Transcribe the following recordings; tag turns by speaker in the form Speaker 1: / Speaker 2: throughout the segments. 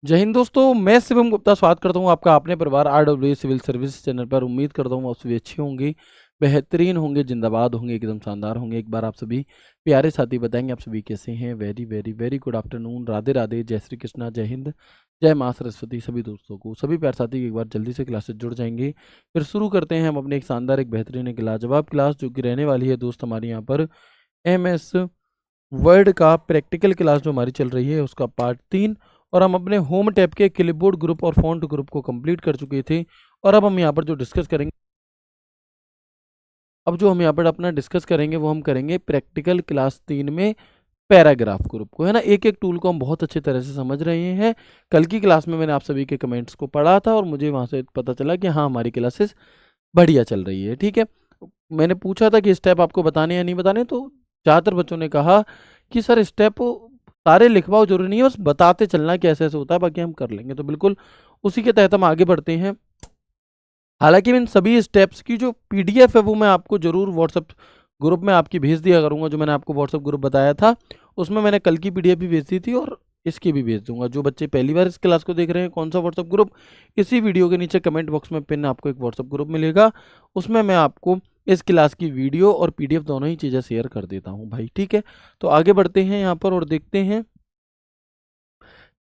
Speaker 1: जय हिंद दोस्तों, मैं शिवम गुप्ता स्वागत करता हूं आपका अपने परिवार आरडब्ल्यू सिविल सर्विस चैनल पर। उम्मीद करता हूं आप सभी अच्छे होंगे, बेहतरीन होंगे, जिंदाबाद होंगे, एकदम शानदार होंगे। एक बार आप सभी प्यारे साथी बताएंगे आप सभी कैसे हैं। Very very very good afternoon, Radhe Radhe, जय श्री कृष्णा, जय हिंद, जय माँ सरस्वती। सभी दोस्तों को, सभी प्यारे साथी एक बार जल्दी से क्लास से जुड़ जाएंगे। फिर शुरू करते हैं हम अपने एक शानदार, एक बेहतरीन, एक लाजवाब क्लास जो कि रहने वाली है दोस्त हमारी यहाँ पर MS वर्ड का प्रैक्टिकल क्लास जो हमारी चल रही है उसका पार्ट 3। और हम अपने होम टैब के क्लिपबोर्ड ग्रुप और फॉन्ट ग्रुप को कंप्लीट कर चुके थे। और अब हम यहाँ पर जो डिस्कस करेंगे, अब जो हम यहाँ पर अपना डिस्कस करेंगे वो हम करेंगे प्रैक्टिकल क्लास 3 में पैराग्राफ ग्रुप को, है ना। एक एक टूल को हम बहुत अच्छी तरह से समझ रहे हैं। कल की क्लास में मैंने आप सभी के कमेंट्स को पढ़ा था और मुझे वहाँ से पता चला कि हाँ, हमारी क्लासेस बढ़िया चल रही है। ठीक है, मैंने पूछा था कि स्टेप आपको बताने या नहीं बताने, तो ज़्यादातर बच्चों ने कहा कि सर स्टेप सारे लिखवाओ, जरूरी नहीं है, बस बताते चलना कि ऐसे ऐसे होता है, बाकी हम कर लेंगे। तो बिल्कुल उसी के तहत हम आगे बढ़ते हैं। हालांकि इन सभी स्टेप्स की जो PDF है वो मैं आपको जरूर व्हाट्सएप ग्रुप में आपकी भेज दिया करूंगा। जो मैंने आपको व्हाट्सएप ग्रुप बताया था उसमें मैंने कल की PDF भी भेज दी थी और इसकी भी भेज दूंगा। जो बच्चे पहली बार इस क्लास को देख रहे हैं, कौन सा व्हाट्सएप ग्रुप, इसी वीडियो के नीचे कमेंट बॉक्स में पिन आपको एक व्हाट्सएप ग्रुप मिलेगा। उसमें मैं आपको इस क्लास की वीडियो और PDF दोनों ही चीज़ें शेयर कर देता हूँ भाई। ठीक है, तो आगे बढ़ते हैं यहाँ पर और देखते हैं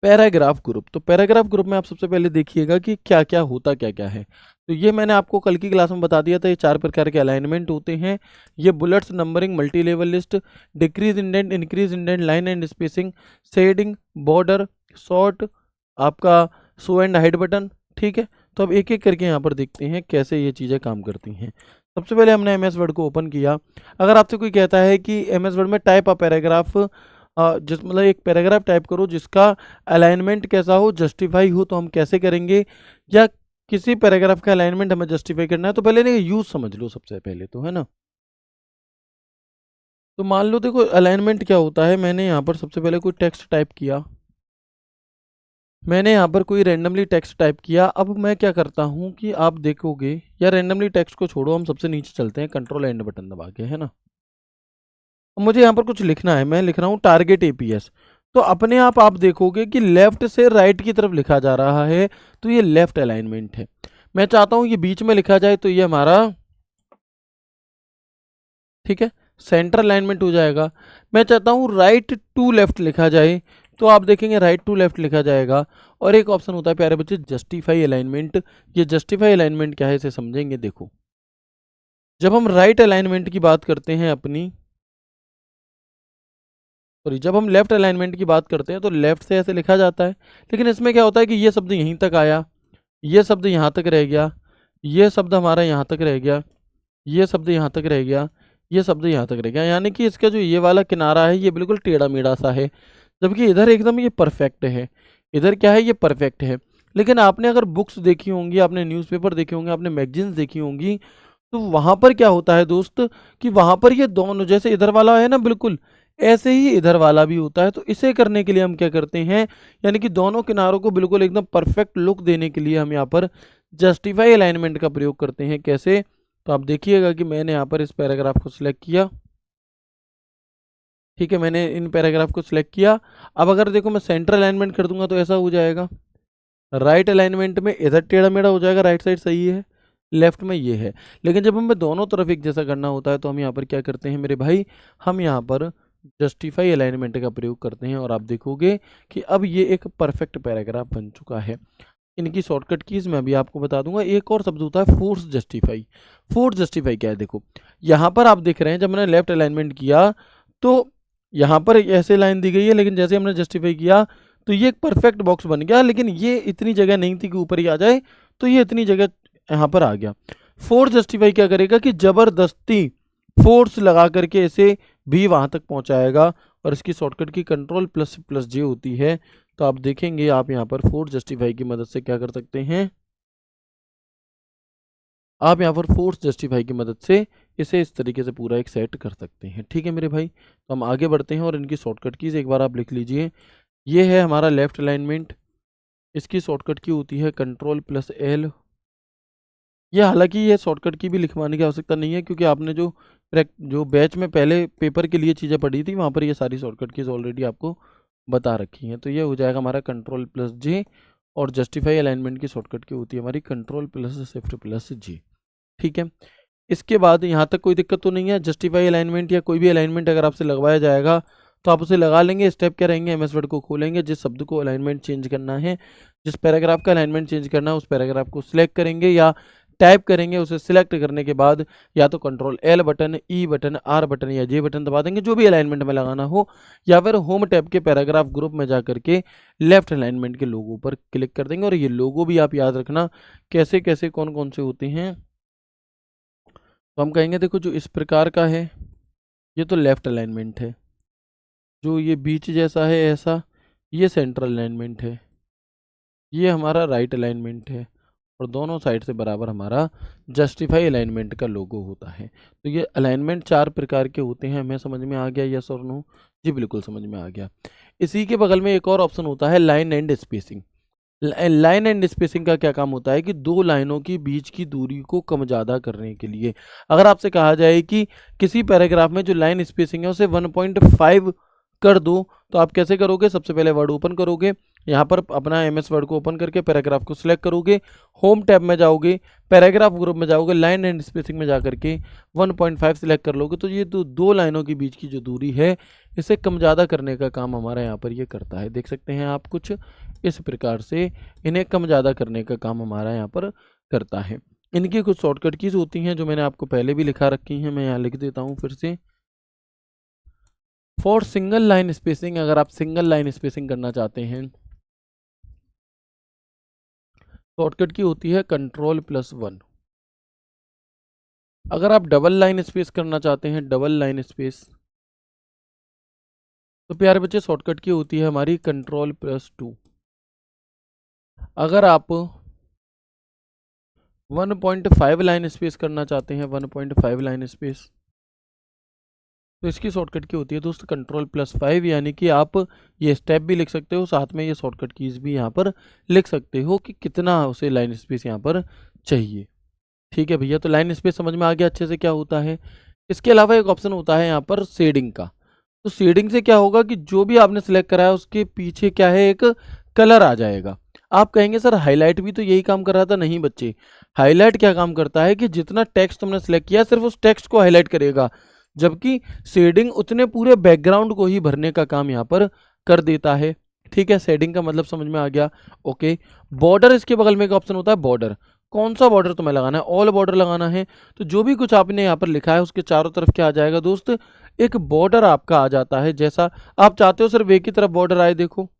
Speaker 1: पैराग्राफ ग्रुप। तो पैराग्राफ ग्रुप में आप सबसे पहले देखिएगा कि क्या क्या होता क्या क्या है। तो ये मैंने आपको कल की क्लास में बता दिया था। ये 4 प्रकार के अलाइनमेंट होते हैं। ये bullets, numbering, multi level list, decrease indent, increase indent, line and spacing, shading, border, short, आपका शो एंड हाइड बटन। ठीक है, तो अब एक एक करके यहाँ पर देखते हैं कैसे ये चीज़ें काम करती हैं। सबसे पहले हमने MS वर्ड को ओपन किया। अगर आपसे कोई कहता है कि MS वर्ड में टाइप अ पैराग्राफ, जिस मतलब एक पैराग्राफ टाइप करो जिसका अलाइनमेंट कैसा हो, जस्टिफाई हो, तो हम कैसे करेंगे। या किसी पैराग्राफ का अलाइनमेंट हमें जस्टिफाई करना है तो पहले ना यूज समझ लो सबसे पहले तो, है ना। तो मान लो देखो अलाइनमेंट क्या होता है। मैंने यहाँ पर सबसे पहले कोई टेक्स्ट टाइप किया, मैंने यहाँ पर कोई रैंडमली टेक्स्ट टाइप किया। अब मैं क्या करता हूँ कि आप देखोगे, या रैंडमली टेक्स्ट को छोड़ो, हम सबसे नीचे चलते हैं, कंट्रोल एंड बटन दबा के, है ना। अब मुझे यहाँ पर कुछ लिखना है, मैं लिख रहा हूँ टारगेट APS। तो अपने आप देखोगे कि लेफ्ट से राइट की तरफ लिखा जा रहा है, तो ये लेफ्ट अलाइनमेंट है। मैं चाहता हूँ ये बीच में लिखा जाए, तो ये हमारा, ठीक है, सेंटर अलाइनमेंट हो जाएगा। मैं चाहता हूँ राइट टू लेफ्ट लिखा जाए, तो आप देखेंगे राइट टू लेफ्ट लिखा जाएगा। और एक ऑप्शन होता है प्यारे बच्चे, जस्टिफाई अलाइनमेंट। ये जस्टिफाई अलाइनमेंट क्या है इसे समझेंगे। देखो, जब हम राइट अलाइनमेंट की बात करते हैं अपनी, सॉरी, जब हम लेफ्ट अलाइनमेंट की बात करते हैं तो लेफ्ट से ऐसे लिखा जाता है। लेकिन इसमें क्या होता है कि ये शब्द यहीं तक आया, ये शब्द यहाँ तक रह गया, ये शब्द हमारा यहाँ तक रह गया, ये शब्द यहाँ तक रह गया, ये शब्द यहाँ तक रह गया। यानी कि इसका जो ये वाला किनारा है ये बिल्कुल टेढ़ा मेढ़ा सा है, जबकि इधर एकदम ये परफेक्ट है। इधर क्या है, ये परफेक्ट है। लेकिन आपने अगर बुक्स देखी होंगी, आपने न्यूज़पेपर देखे होंगे, आपने मैगजीन्स देखी होंगी, तो वहां पर क्या होता है दोस्त, कि वहां पर ये दोनों, जैसे इधर वाला है ना, बिल्कुल ऐसे ही इधर वाला भी होता है। तो इसे करने के लिए हम क्या करते हैं, यानी कि दोनों किनारों को बिल्कुल एकदम परफेक्ट लुक देने के लिए हम यहाँ पर जस्टिफाई अलाइनमेंट का प्रयोग करते हैं। कैसे, तो आप देखिएगा कि मैंने यहाँ पर इस पैराग्राफ को सिलेक्ट किया। ठीक है, मैंने इन पैराग्राफ को सिलेक्ट किया। अब अगर देखो मैं सेंटर अलाइनमेंट कर दूंगा तो ऐसा हो जाएगा। राइट अलाइनमेंट में इधर टेढ़ा मेढ़ा हो जाएगा, राइट साइड सही है, लेफ्ट में ये है। लेकिन जब हमें दोनों तरफ एक जैसा करना होता है तो हम यहाँ पर क्या करते हैं मेरे भाई, हम यहाँ पर जस्टिफाई अलाइनमेंट का प्रयोग करते हैं। और आप देखोगे कि अब ये एक परफेक्ट पैराग्राफ बन चुका है। इनकी शॉर्टकट कीज मैं अभी आपको बता दूंगा। एक और शब्द होता है फोर्स जस्टिफाई। फोर्स जस्टिफाई क्या है, देखो यहाँ पर आप देख रहे हैं, जब मैंने लेफ्ट अलाइनमेंट किया तो यहाँ पर ऐसे लाइन दी गई है, लेकिन जैसे हमने जस्टिफाई किया तो ये एक परफेक्ट बॉक्स बन गया। लेकिन ये इतनी जगह नहीं थी कि ऊपर ही आ जाए, तो ये इतनी जगह यहाँ पर आ गया। फोर्स जस्टिफाई क्या करेगा कि जबरदस्ती फोर्स लगा करके इसे भी वहां तक पहुंचाएगा। और इसकी शॉर्टकट की कंट्रोल प्लस प्लस जे होती है। तो आप देखेंगे, आप यहाँ पर फोर्स जस्टिफाई की मदद से क्या कर सकते हैं, आप यहाँ पर फोर्स जस्टिफाई की मदद से इसे इस तरीके से पूरा एक सेट कर सकते हैं। ठीक है मेरे भाई, तो हम आगे बढ़ते हैं और इनकी शॉर्टकट कीज एक बार आप लिख लीजिए। ये है हमारा लेफ्ट अलाइनमेंट, इसकी शॉर्टकट की होती है कंट्रोल प्लस L। ये हालांकि ये शॉर्टकट की भी लिखवाने की आवश्यकता नहीं है, क्योंकि आपने जो बैच में पहले पेपर के लिए चीज़ें पढ़ी थी वहाँ पर ये सारी शॉर्टकट कीज ऑलरेडी आपको बता रखी हैं। तो ये हो जाएगा हमारा कंट्रोल प्लस जे, और जस्टिफाई अलाइनमेंट की शॉर्टकट की होती है हमारी कंट्रोल प्लस शिफ्ट प्लस जी। ठीक है, इसके बाद यहाँ तक कोई दिक्कत तो नहीं है। जस्टिफाई अलाइनमेंट या कोई भी अलाइनमेंट अगर आपसे लगवाया जाएगा तो आप उसे लगा लेंगे। स्टेप क्या रहेंगे, एमएस वर्ड को खोलेंगे, जिस शब्द को अलाइनमेंट चेंज करना है, जिस पैराग्राफ का अलाइनमेंट चेंज करना है, उस पैराग्राफ को सिलेक्ट करेंगे या टाइप करेंगे। उसे सिलेक्ट करने के बाद या तो control L button, E button, are button या जे बटन दबा देंगे, जो भी अलाइनमेंट में लगाना हो, या फिर होम टैब के पैराग्राफ ग्रुप में जा करके लेफ्ट अलाइनमेंट के लोगो पर क्लिक कर देंगे। और ये लोगो भी आप याद रखना कैसे कैसे कौन कौन से होते हैं। तो हम कहेंगे देखो जो इस प्रकार का है ये तो लेफ्ट अलाइनमेंट है, जो ये बीच जैसा है ऐसा ये सेंट्रल अलाइनमेंट है, ये हमारा राइट अलाइनमेंट है, और दोनों साइड से बराबर हमारा जस्टिफाई अलाइनमेंट का लोगो होता है। तो ये अलाइनमेंट 4 प्रकार के होते हैं। हमें समझ में आ गया, यस और नो? जी बिल्कुल समझ में आ गया। इसी के बगल में एक और ऑप्शन होता है line and spacing. Line and spacing का क्या काम होता है कि दो लाइनों के बीच की दूरी को कम ज़्यादा करने के लिए अगर आपसे कहा जाए कि किसी पैराग्राफ में जो लाइन स्पेसिंग है उसे 1.5 कर दो, तो आप कैसे करोगे? सबसे पहले वर्ड ओपन करोगे, यहाँ पर अपना एमएस वर्ड को ओपन करके पैराग्राफ को सिलेक्ट करोगे, होम टैब में जाओगे, पैराग्राफ ग्रुप में जाओगे, लाइन एंड स्पेसिंग में जाकर के 1.5 सिलेक्ट कर लोगे। तो ये दो लाइनों के बीच की जो दूरी है इसे कम ज़्यादा करने का काम हमारा यहाँ पर ये करता है। देख सकते हैं आप कुछ इस प्रकार से इन्हें कम ज़्यादा करने का काम हमारा यहाँ पर करता है। इनकी कुछ शॉर्टकट कीज होती हैं जो मैंने आपको पहले भी लिखा रखी हैं, मैं यहाँ लिख देता हूँ फिर से। फॉर सिंगल लाइन स्पेसिंग, अगर आप सिंगल लाइन स्पेसिंग करना चाहते हैं शॉर्टकट की होती है कंट्रोल+1। अगर आप डबल लाइन स्पेस करना चाहते हैं, डबल लाइन स्पेस, तो प्यारे बच्चे शॉर्टकट की होती है हमारी कंट्रोल+2। अगर आप 1.5 लाइन स्पेस करना चाहते हैं, 1.5 लाइन स्पेस, तो इसकी शॉर्टकट की होती है दोस्त कंट्रोल+5। यानी कि आप ये स्टेप भी लिख सकते हो, साथ में ये शॉर्टकट कीज भी यहाँ पर लिख सकते हो कि कितना उसे लाइन स्पेस यहाँ पर चाहिए। ठीक है भैया, तो लाइन स्पेस समझ में आ गया अच्छे से क्या होता है। इसके अलावा एक ऑप्शन होता है यहाँ पर शेडिंग का। तो शेडिंग से क्या होगा कि जो भी आपने सिलेक्ट करा है उसके पीछे क्या है, एक कलर आ जाएगा। आप कहेंगे सर हाईलाइट भी तो यही काम कर रहा था। नहीं बच्चे, हाईलाइट क्या काम करता है कि जितना टेक्स्ट तुमने सिलेक्ट किया सिर्फ उस टेक्स्ट को हाईलाइट करेगा, जबकि शेडिंग उतने पूरे बैकग्राउंड को ही भरने का काम यहाँ पर कर देता है। ठीक है, शेडिंग का मतलब समझ में आ गया। ओके, बॉर्डर, इसके बगल में एक ऑप्शन होता है बॉर्डर। कौन सा बॉर्डर तुम्हें लगाना है? ऑल बॉर्डर लगाना है। तो जो भी कुछ आपने यहाँ पर लिखा है उसके चारों तरफ क्या आ जाएगा दोस्त, एक बॉर्डर आपका आ जाता है। जैसा आप चाहते हो सिर्फ एक ही तरफ बॉर्डर आए, देखो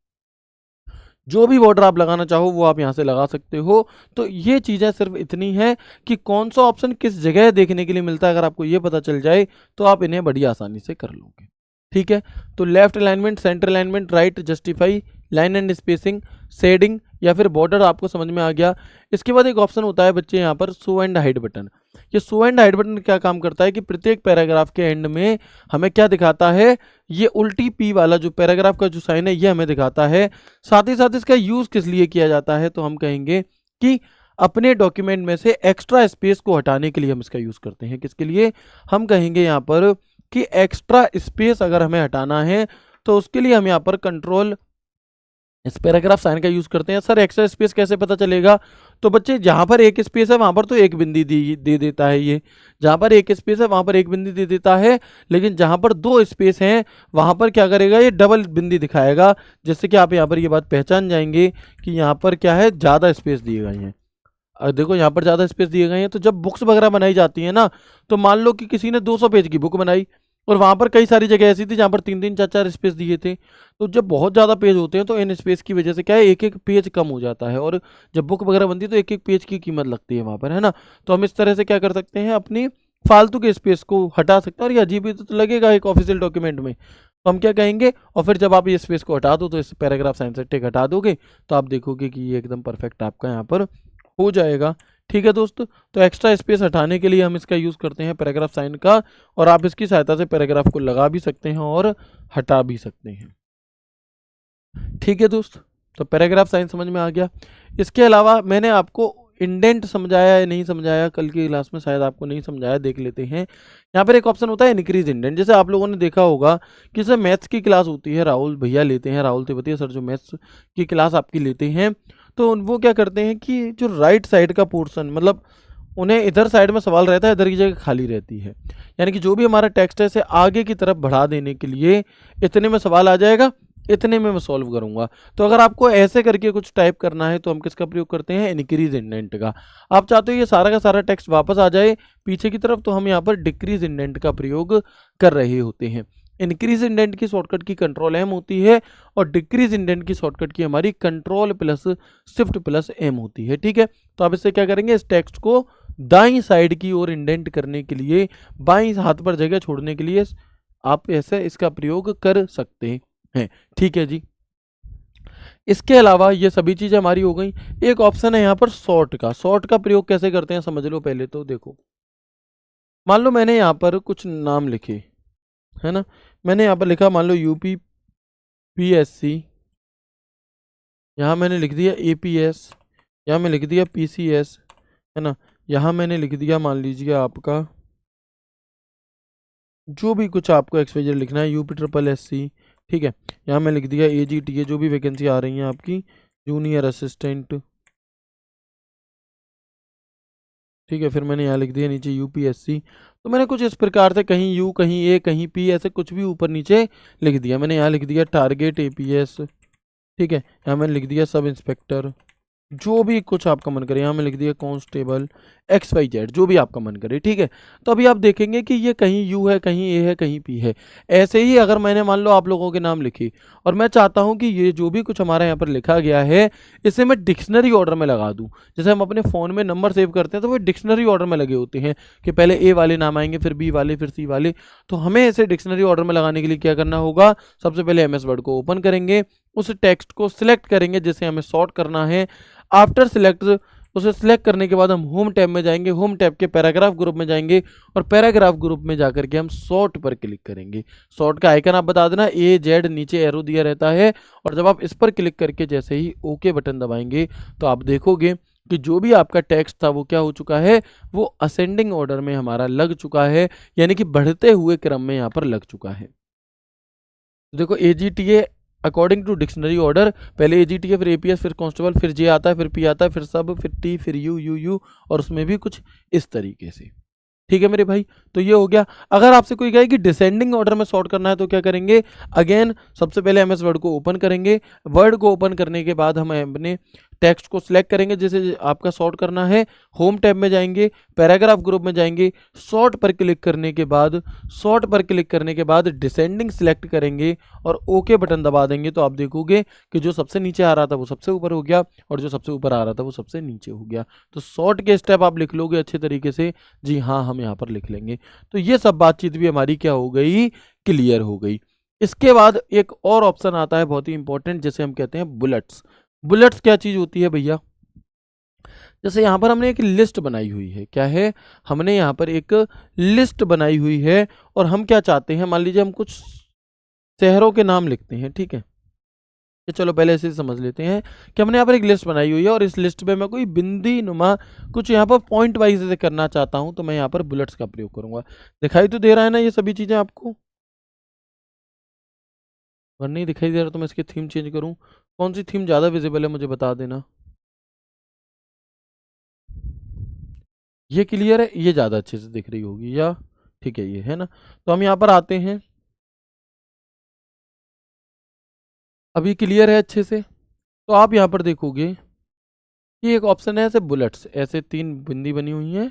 Speaker 1: जो भी बॉर्डर आप लगाना चाहो वो आप यहाँ से लगा सकते हो। तो ये चीज़ें सिर्फ इतनी है कि कौन सा ऑप्शन किस जगह देखने के लिए मिलता है, अगर आपको ये पता चल जाए तो आप इन्हें बड़ी आसानी से कर लोगे। ठीक है, तो left alignment, center alignment, right, justify, line and spacing, shading या फिर बॉर्डर आपको समझ में आ गया। इसके बाद एक ऑप्शन होता है बच्चे यहाँ पर शो एंड हाइड बटन। ये शो एंड हाइड बटन क्या काम करता है कि प्रत्येक पैराग्राफ के एंड में हमें क्या दिखाता है, ये उल्टी पी वाला जो पैराग्राफ का जो साइन है ये हमें दिखाता है। साथ ही साथ इसका यूज किस लिए किया जाता है, तो हम कहेंगे कि अपने डॉक्यूमेंट में से एक्स्ट्रा स्पेस को हटाने के लिए हम इसका यूज करते हैं। किसके लिए? हम कहेंगे यहाँ पर कि एक्स्ट्रा स्पेस अगर हमें हटाना है तो उसके लिए हम यहाँ पर कंट्रोल इस पैराग्राफ साइन का यूज करते हैं। सर एक्स्ट्रा स्पेस कैसे पता चलेगा? तो बच्चे जहां पर एक स्पेस है वहां पर तो एक बिंदी दे देता है, ये जहां पर एक स्पेस है वहां पर एक बिंदी दे देता है, लेकिन जहां पर दो स्पेस हैं वहां पर क्या करेगा, ये डबल बिंदी दिखाएगा। जिससे कि आप यहाँ पर ये बात पहचान जाएंगे कि यहाँ पर क्या है, ज़्यादा स्पेस दिए गए हैं। देखो यहाँ पर ज़्यादा स्पेस दिए गए हैं, तो जब बुक्स वगैरह बनाई जाती है ना, तो मान लो कि किसी ने 200 पेज की बुक बनाई और वहाँ पर कई सारी जगह ऐसी थी जहाँ पर 3-3 4-4 स्पेस दिए थे। तो जब बहुत ज़्यादा पेज होते हैं तो इन स्पेस की वजह से क्या है, एक एक पेज कम हो जाता है, और जब बुक वगैरह बनती है तो एक एक पेज की कीमत लगती है वहाँ पर, है ना। तो हम इस तरह से क्या कर सकते हैं, अपनी फालतू के स्पेस को हटा सकते हैं। और ये अजीब भी तो लगेगा एक ऑफिशियल डॉक्यूमेंट में, तो हम क्या कहेंगे, और फिर जब आप ये स्पेस को हटा दो तो इस पैराग्राफ साइन से टिक हटा दोगे तो आप देखोगे कि ये एकदम परफेक्ट आपका यहाँ पर हो जाएगा। ठीक है दोस्त, तो एक्स्ट्रा स्पेस हटाने के लिए हम इसका यूज़ करते हैं पैराग्राफ साइन का, और आप इसकी सहायता से पैराग्राफ को लगा भी सकते हैं और हटा भी सकते हैं। ठीक है दोस्त, तो पैराग्राफ साइन समझ में आ गया। इसके अलावा मैंने आपको इंडेंट समझाया या नहीं समझाया कल की क्लास में, शायद आपको नहीं समझाया, देख लेते हैं। यहाँ पर एक ऑप्शन होता है इंक्रीज इंडेंट। जैसे आप लोगों ने देखा होगा कि सर मैथ्स की क्लास होती है, राहुल भैया लेते हैं, राहुल तेवतिया सर जो मैथ्स की क्लास आपकी लेते हैं, तो वो क्या करते हैं कि जो राइट साइड का पोर्शन, मतलब उन्हें इधर साइड में सवाल रहता है, इधर की जगह खाली रहती है, यानी कि जो भी हमारा टेक्स्ट है इसे आगे की तरफ बढ़ा देने के लिए इतने में सवाल आ जाएगा, इतने में मैं सॉल्व करूंगा। तो अगर आपको ऐसे करके कुछ टाइप करना है तो हम किसका प्रयोग करते हैं, इंक्रीज इंडेंट का। आप चाहते हो ये सारा का सारा टेक्स्ट वापस आ जाए पीछे की तरफ, तो हम यहाँ पर डिक्रीज इंडेंट का प्रयोग कर रहे होते हैं। इंक्रीज इंडेंट की शॉर्टकट की कंट्रोल एम होती है और डिक्रीज इंडेंट की शॉर्टकट की हमारी control plus shift plus M होती है। ठीक है, तो आप इससे क्या करेंगे, इस टेक्स्ट को दाईं साइड की ओर इंडेंट करने के लिए, बाईं हाथ पर जगह छोड़ने के लिए आप ऐसे इसका प्रयोग कर सकते हैं। ठीक है जी, इसके अलावा ये सभी चीज़ें हमारी हो गई। एक ऑप्शन है यहाँ पर शॉर्ट का। शॉर्ट का प्रयोग कैसे करते हैं समझ लो पहले तो। देखो, मान लो मैंने यहाँ पर कुछ नाम लिखे, है ना, मैंने यहाँ पर लिखा मान लो यूपी PSC, यहाँ मैंने लिख दिया APS, यहाँ मैं लिख दिया PCS, है ना, यहाँ मैंने लिख दिया मान लीजिए आपका जो भी कुछ आपको एक्सपेजर लिखना है, UPSSC। ठीक है, यहाँ मैं लिख दिया AGTA, जो भी वैकेंसी आ रही हैं आपकी, जूनियर असिस्टेंट। ठीक है, फिर मैंने यहाँ लिख दिया नीचे UPSC। तो मैंने कुछ इस प्रकार से कहीं U कहीं A कहीं P ऐसे कुछ भी ऊपर नीचे लिख दिया। मैंने यहाँ लिख दिया टारगेट APS। ठीक है, यहाँ मैंने लिख दिया सब इंस्पेक्टर, जो भी कुछ आपका मन करे। यहाँ में लिख दिया कांस्टेबल XYZ, जो भी आपका मन करे। ठीक है, तो अभी आप देखेंगे कि ये कहीं U है, कहीं A है, कहीं P है। ऐसे ही अगर मैंने मान लो आप लोगों के नाम लिखी और मैं चाहता हूँ कि ये जो भी कुछ हमारे यहाँ पर लिखा गया है इसे मैं डिक्शनरी ऑर्डर में लगा दूँ। जैसे हम अपने फ़ोन में नंबर सेव करते हैं तो वो डिक्शनरी ऑर्डर में लगे होते हैं कि पहले A वाले नाम आएंगे, फिर B वाले, फिर C वाले। तो हमें ऐसे डिक्शनरी ऑर्डर में लगाने के लिए क्या करना होगा, सबसे पहले MS वर्ड को ओपन करेंगे, उस टेक्स्ट को सिलेक्ट करेंगे जिसे हमें सॉर्ट करना है। आफ्टर सिलेक्ट, उसे सिलेक्ट करने के बाद हम होम टैब में जाएंगे, होम टैब के पैराग्राफ ग्रुप में जाएंगे और पैराग्राफ ग्रुप में जाकर के हम सॉर्ट पर क्लिक करेंगे। सॉर्ट का आइकन आप बता देना AZ, नीचे एरो दिया रहता है, और जब आप इस पर क्लिक करके जैसे ही ओके बटन दबाएंगे तो आप देखोगे कि जो भी आपका टेक्स्ट था वो क्या हो चुका है, वो असेंडिंग ऑर्डर में हमारा लग चुका है, यानी कि बढ़ते हुए क्रम में यहाँ पर लग चुका है। देखो AGTA according to dictionary order, पहले AGTA, फिर APS, फिर कांस्टेबल, फिर J आता है, फिर P आता है, फिर सब, फिर T, फिर U, और उसमें भी कुछ इस तरीके से। ठीक है मेरे भाई, तो ये हो गया। अगर आपसे कोई कहे कि डिसेंडिंग ऑर्डर में सॉर्ट करना है तो क्या करेंगे, अगेन सबसे पहले MS वर्ड को ओपन करेंगे। वर्ड को ओपन करने के बाद हम अपने टेक्स्ट को सिलेक्ट करेंगे जिसे आपका सॉर्ट करना है, होम टैब में जाएंगे, पैराग्राफ ग्रुप में जाएंगे, सॉर्ट पर क्लिक करने के बाद डिसेंडिंग सिलेक्ट करेंगे और ओके बटन दबा देंगे। तो आप देखोगे कि जो सबसे नीचे आ रहा था वो सबसे ऊपर हो गया और जो सबसे ऊपर आ रहा था वो सबसे नीचे हो गया। तो सॉर्ट के स्टेप आप लिख लोगे अच्छे तरीके से, जी हाँ, हम यहाँ पर लिख लेंगे। तो ये सब बातचीत भी हमारी क्या हो गई, क्लियर हो गई। इसके बाद एक और ऑप्शन आता है बहुत ही इंपॉर्टेंट, जिसे हम कहते हैं बुलेट्स। बुलेट्स क्या चीज होती है भैया, जैसे यहाँ पर हमने एक लिस्ट बनाई हुई है, क्या है, हमने यहाँ पर एक लिस्ट बनाई हुई है और हम क्या चाहते हैं, मान लीजिए हम कुछ शहरों के नाम लिखते हैं। ठीक है, तो चलो पहले इसे समझ लेते हैं कि हमने यहाँ पर एक लिस्ट बनाई हुई है और इस लिस्ट पे मैं कोई बिंदी नुमा कुछ यहाँ पर पॉइंट वाइज से करना चाहता हूँ, तो मैं यहाँ पर बुलेट्स का प्रयोग करूंगा। दिखाई तो दे रहा है ना ये सभी चीजें आपको, अगर नहीं दिखाई दे रहा तो मैं इसकी थीम चेंज करूँ। कौन सी थीम ज़्यादा विजिबल है मुझे बता देना। ये क्लियर है, ये ज़्यादा अच्छे से दिख रही होगी या, ठीक है ये है ना। तो हम यहाँ पर आते हैं, अभी क्लियर है अच्छे से। तो आप यहाँ पर देखोगे कि एक ऑप्शन है ऐसे बुलेट्स, ऐसे 3 बिंदी बनी हुई हैं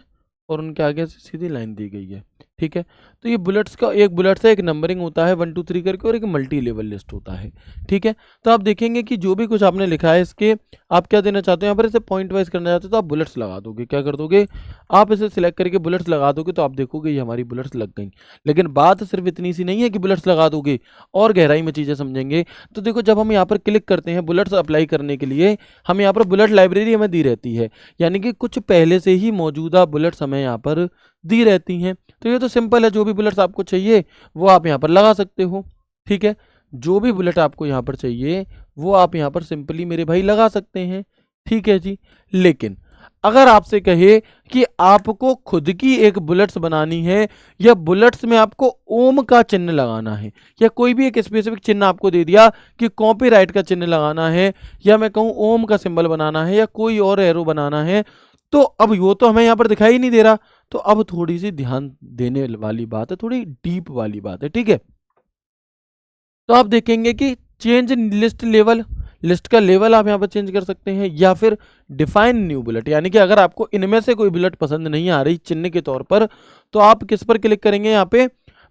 Speaker 1: और उनके आगे से सीधी लाइन दी गई है। ठीक है, तो ये बुलेट्स का, एक बुलेट से एक नंबरिंग होता है 1 2 3 करके और एक मल्टी लेवल लिस्ट होता है। ठीक है, तो आप देखेंगे कि जो भी कुछ आपने लिखा है इसके आप क्या देना चाहते हो, यहाँ पर इसे पॉइंट वाइज करना चाहते हो तो आप बुलेट्स लगा दोगे। क्या कर दोगे, आप इसे सिलेक्ट करके बुलेट्स लगा दोगे तो आप देखोगे ये हमारी बुलेट्स लग गई। लेकिन बात सिर्फ इतनी सी नहीं है कि बुलेट्स लगा दोगे, और गहराई में चीज़ें समझेंगे। तो देखो, जब हम यहाँ पर क्लिक करते हैं बुलेट्स अप्लाई करने के लिए, हम यहाँ पर बुलेट लाइब्रेरी हमें दी रहती है, यानी कि कुछ पहले से ही मौजूदा बुलेट्स हमें यहाँ पर दी रहती हैं। तो ये तो सिंपल है, जो भी बुलेट्स आपको चाहिए वो आप यहाँ पर लगा सकते हो। ठीक है, जो भी बुलेट आपको यहाँ पर चाहिए वो आप यहाँ पर सिंपली मेरे भाई लगा सकते हैं। ठीक है जी, लेकिन अगर आपसे कहे कि आपको खुद की एक बुलेट्स बनानी है या बुलेट्स में आपको ओम का चिन्ह लगाना है, या कोई भी एक स्पेसिफिक चिन्ह आपको दे दिया कि कॉपीराइट का चिन्ह लगाना है, या मैं कहूँ ओम का सिंबल बनाना है, या कोई और एरो बनाना है, तो अब वो तो हमें यहाँ पर दिखाई नहीं दे रहा। तो अब थोड़ी सी ध्यान देने वाली बात है, थोड़ी डीप वाली बात है, ठीक है। तो आप देखेंगे कि चेंज लिस्ट लेवल, लिस्ट का लेवल आप यहाँ पर चेंज कर सकते हैं, या फिर डिफाइन न्यू बुलेट, यानी कि अगर आपको इनमें से कोई बुलेट पसंद नहीं आ रही चिन्ह के तौर पर, तो आप किस पर क्लिक करेंगे यहाँ पे।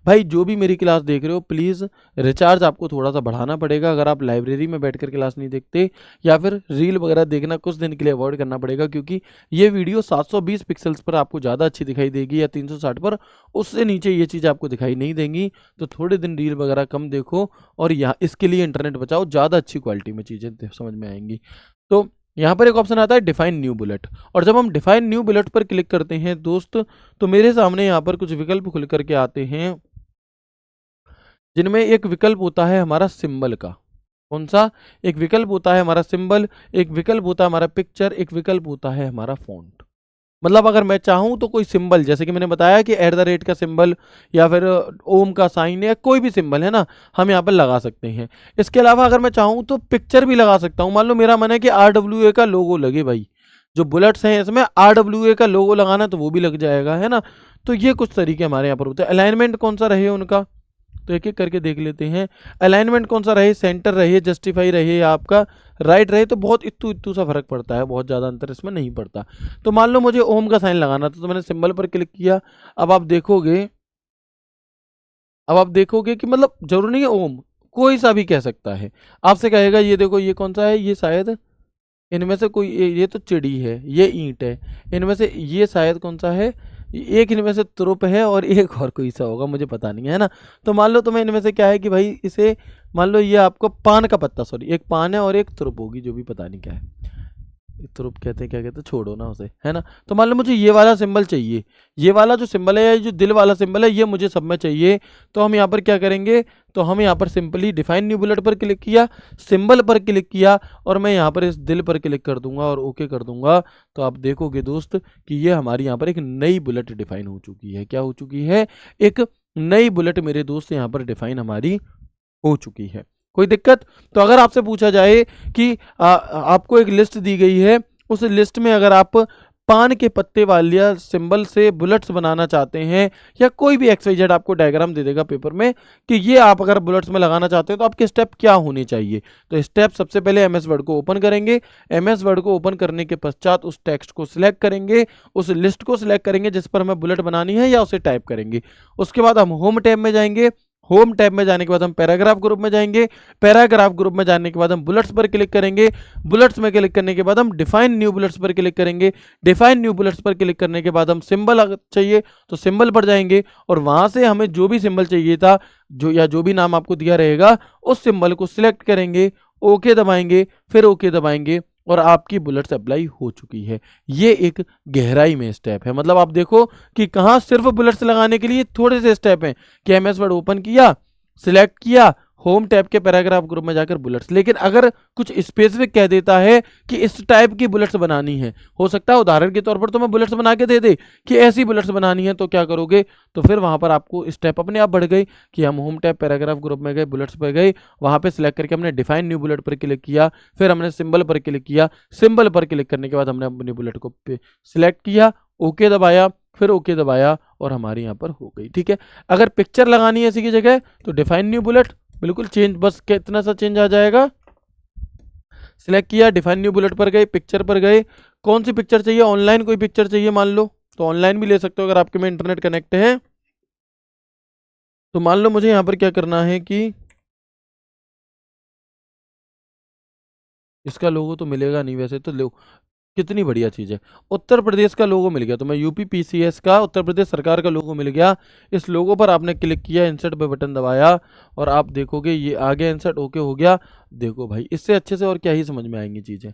Speaker 1: भाई जो भी मेरी क्लास देख रहे हो, प्लीज़ रिचार्ज आपको थोड़ा सा बढ़ाना पड़ेगा अगर आप लाइब्रेरी में बैठकर क्लास नहीं देखते, या फिर रील वगैरह देखना कुछ दिन के लिए अवॉइड करना पड़ेगा, क्योंकि ये वीडियो 720 पिक्सल्स पर आपको ज़्यादा अच्छी दिखाई देगी या 360 पर, उससे नीचे ये चीज़ आपको दिखाई नहीं देंगी। तो थोड़े दिन रील वगैरह कम देखो, और यहाँ इसके लिए इंटरनेट बचाओ, ज़्यादा अच्छी क्वालिटी में चीज़ें समझ में आएंगी। तो यहाँ पर एक ऑप्शन आता है डिफाइन न्यू बुलेट, और जब हम डिफाइन न्यू बुलेट पर क्लिक करते हैं दोस्त, तो मेरे सामने यहाँ पर कुछ विकल्प खुल करके आते हैं, जिनमें एक विकल्प होता है हमारा सिंबल का। कौन सा? एक विकल्प होता है हमारा सिंबल, एक विकल्प होता है हमारा पिक्चर, एक विकल्प होता है हमारा फॉन्ट। मतलब अगर मैं चाहूं तो कोई सिंबल, जैसे कि मैंने बताया कि @ का सिंबल, या फिर ओम का साइन, या कोई भी सिंबल है ना, हम यहाँ पर लगा सकते हैं। इसके अलावा अगर मैं चाहूँ तो पिक्चर भी लगा सकता हूँ। मान लो मेरा मन है कि RWA का लोगो लगे, भाई जो बुलेट्स हैं इसमें RWA का लोगो लगाना, तो वो भी लग जाएगा, है ना। तो ये कुछ तरीके हमारे यहाँ पर होते हैं। अलाइनमेंट कौन सा रहे उनका, तो एक एक करके देख लेते हैं। अलाइनमेंट कौन सा रहे, सेंटर रहे, जस्टिफाई रहे, या आपका राइट रहे, तो बहुत इत्तू इत्तू सा फर्क पड़ता है, बहुत ज़्यादा अंतर इसमें नहीं पड़ता। तो मान लो मुझे ओम का साइन लगाना था, तो मैंने सिंबल पर क्लिक किया। अब आप देखोगे, कि मतलब जरूरी नहीं है ओम, कोई सा भी कह सकता है। आपसे कहेगा ये देखो ये कौन सा है, ये शायद इनमें से कोई, ये तो चिड़ी है, ये ईंट है, इनमें से ये शायद कौन सा है, एक इनमें से तुरुप है, और एक और कोई सा होगा, मुझे पता नहीं है ना। तो मान लो तुम्हें इनमें से क्या है कि भाई इसे, मान लो ये आपको पान का पत्ता, सॉरी एक पान है और एक तुरुप होगी, जो भी पता नहीं क्या है, तुरुप कहते हैं, क्या कहते हैं, छोड़ो ना उसे, है ना। तो मान लो मुझे ये वाला सिंबल चाहिए, ये वाला जो सिंबल है, या जो दिल वाला सिंबल है, ये मुझे सब में चाहिए। तो हम यहाँ पर क्या करेंगे, तो हम यहाँ पर सिंपली डिफाइन न्यू बुलेट पर क्लिक किया, सिंबल पर क्लिक किया, और मैं यहाँ पर इस दिल पर क्लिक कर दूंगा और ओके कर दूंगा। तो आप देखोगे दोस्त कि ये हमारी यहाँ पर एक नई बुलेट डिफाइन हो चुकी है। क्या हो चुकी है? एक नई बुलेट मेरे दोस्त यहाँ पर डिफाइन हमारी हो चुकी है। कोई दिक्कत? तो अगर आपसे पूछा जाए कि आपको एक लिस्ट दी गई है, उस लिस्ट में अगर आप पान के पत्ते वाले सिंबल से बुलेट्स बनाना चाहते हैं, या कोई भी XYZ आपको डायग्राम दे देगा पेपर में कि ये आप अगर बुलेट्स में लगाना चाहते हैं, तो आपके स्टेप क्या होने चाहिए। तो स्टेप सबसे पहले MS वर्ड को ओपन करेंगे। MS वर्ड को ओपन करने के पश्चात उस टेक्स्ट को सिलेक्ट करेंगे, उस लिस्ट को सिलेक्ट करेंगे जिस पर हमें बुलेट बनानी है, या उसे टाइप करेंगे। उसके बाद हम होम टैब में जाएंगे। होम टैब में जाने के बाद हम पैराग्राफ ग्रुप में जाएंगे। पैराग्राफ ग्रुप में जाने के बाद हम बुलेट्स पर क्लिक करेंगे। बुलेट्स में क्लिक करने के बाद हम डिफाइन न्यू बुलेट्स पर क्लिक करेंगे। डिफाइन न्यू बुलेट्स पर क्लिक करने के बाद हम सिंबल चाहिए तो सिंबल पर जाएंगे, और वहां से हमें जो भी सिंबल चाहिए था, जो भी नाम आपको दिया रहेगा, उस सिंबल को सिलेक्ट करेंगे, ओके दबाएंगे, फिर ओके दबाएंगे, और आपकी बुलेट्स अप्लाई हो चुकी है। ये एक गहराई में स्टेप है। मतलब आप देखो कि कहाँ सिर्फ बुलेट्स लगाने के लिए थोड़े से स्टेप हैं कि MS वर्ड ओपन किया, सिलेक्ट किया, होम टैब के पैराग्राफ ग्रुप में जाकर बुलेट्स। लेकिन अगर कुछ स्पेसिफिक कह देता है कि इस टाइप की बुलेट्स बनानी है, हो सकता है उदाहरण के तौर पर तो मैं बुलेट्स बना के दे दे कि ऐसी बुलेट्स बनानी है, तो क्या करोगे, तो फिर वहां पर आपको स्टेप अपने आप बढ़ गई कि हम होम टैब पैराग्राफ ग्रुप में गए, बुलेट्स पर गए, वहां पे सिलेक्ट करके हमने डिफाइन न्यू बुलेट पर क्लिक किया, फिर हमने सिंबल पर क्लिक किया। सिंबल पर क्लिक करने के बाद हमने अपनी बुलेट को सिलेक्ट किया, ओके दबाया, फिर ओके दबाया, और हमारी यहाँ पर हो गई। ठीक है। अगर पिक्चर लगानी है इसी की जगह, तो डिफाइन न्यू बुलेट, बिल्कुल चेंज, बस कितना सा चेंज आ जाएगा। सिलेक्ट किया, डिफाइन न्यू बुलेट पर गए, पिक्चर पर गए, कौन सी पिक्चर चाहिए, ऑनलाइन कोई पिक्चर चाहिए मान लो, तो ऑनलाइन भी ले सकते हो अगर आपके में इंटरनेट कनेक्ट है। तो मान लो मुझे यहाँ पर क्या करना है कि इसका लोगो तो मिलेगा नहीं वैसे, तो लो, कितनी बढ़िया चीज़ है, उत्तर प्रदेश का लोगो मिल गया। तो मैं UP PCS का, उत्तर प्रदेश सरकार का लोगो मिल गया। इस लोगो पर आपने क्लिक किया, इंसर्ट पे बटन दबाया, और आप देखोगे ये आ गया इंसर्ट, ओके हो गया। देखो भाई, इससे अच्छे से और क्या ही समझ में आएंगी चीज़ें।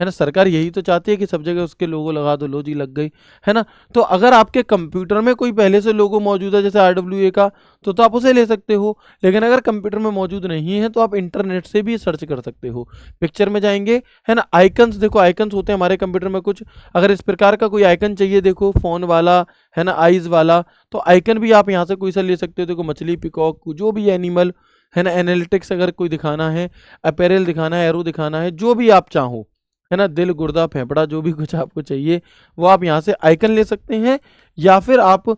Speaker 1: है ना। सरकार यही तो चाहती है कि सब जगह उसके लोगो लगा दो, लो जी लग गई, है ना। तो अगर आपके कंप्यूटर में कोई पहले से लोगो मौजूद है जैसे RWA का, तो आप उसे ले सकते हो। लेकिन अगर कंप्यूटर में मौजूद नहीं है तो आप इंटरनेट से भी सर्च कर सकते हो। पिक्चर में जाएंगे, है ना, आइकन्स देखो, आइकन्स होते हैं हमारे कंप्यूटर में कुछ। अगर इस प्रकार का कोई आइकन चाहिए, देखो फोन वाला, है ना, आइज वाला, तो आइकन भी आप यहाँ से कोई सा ले सकते हो। देखो मछली, पिकॉक, जो भी एनिमल, है ना, एनालिटिक्स अगर कोई दिखाना है, अपैरल दिखाना है, एरो दिखाना है, जो भी आप चाहो, है ना, दिल, गुर्दा, फेफड़ा, जो भी कुछ आपको चाहिए वो आप यहाँ से आइकन ले सकते हैं। या फिर आप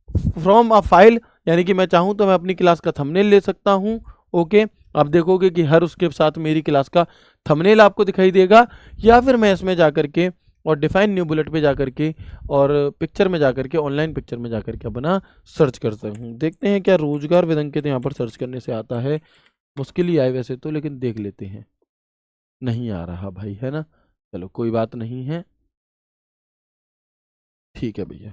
Speaker 1: फ्रॉम अ फाइल, यानी कि मैं चाहूँ तो मैं अपनी क्लास का थंबनेल ले सकता हूँ। ओके, आप देखोगे कि हर उसके साथ मेरी क्लास का थंबनेल आपको दिखाई देगा। या फिर मैं इसमें जा करके और डिफाइन न्यू बुलेट पे जा करके और पिक्चर में जा करके, ऑनलाइन पिक्चर में जा करके अपना सर्च करता हूँ। देखते हैं क्या रोजगार विद अंकित यहाँ पर सर्च करने से आता है। मुश्किल ही आए वैसे तो, लेकिन देख लेते हैं। नहीं आ रहा भाई, है ना। चलो कोई बात नहीं है, ठीक है भैया।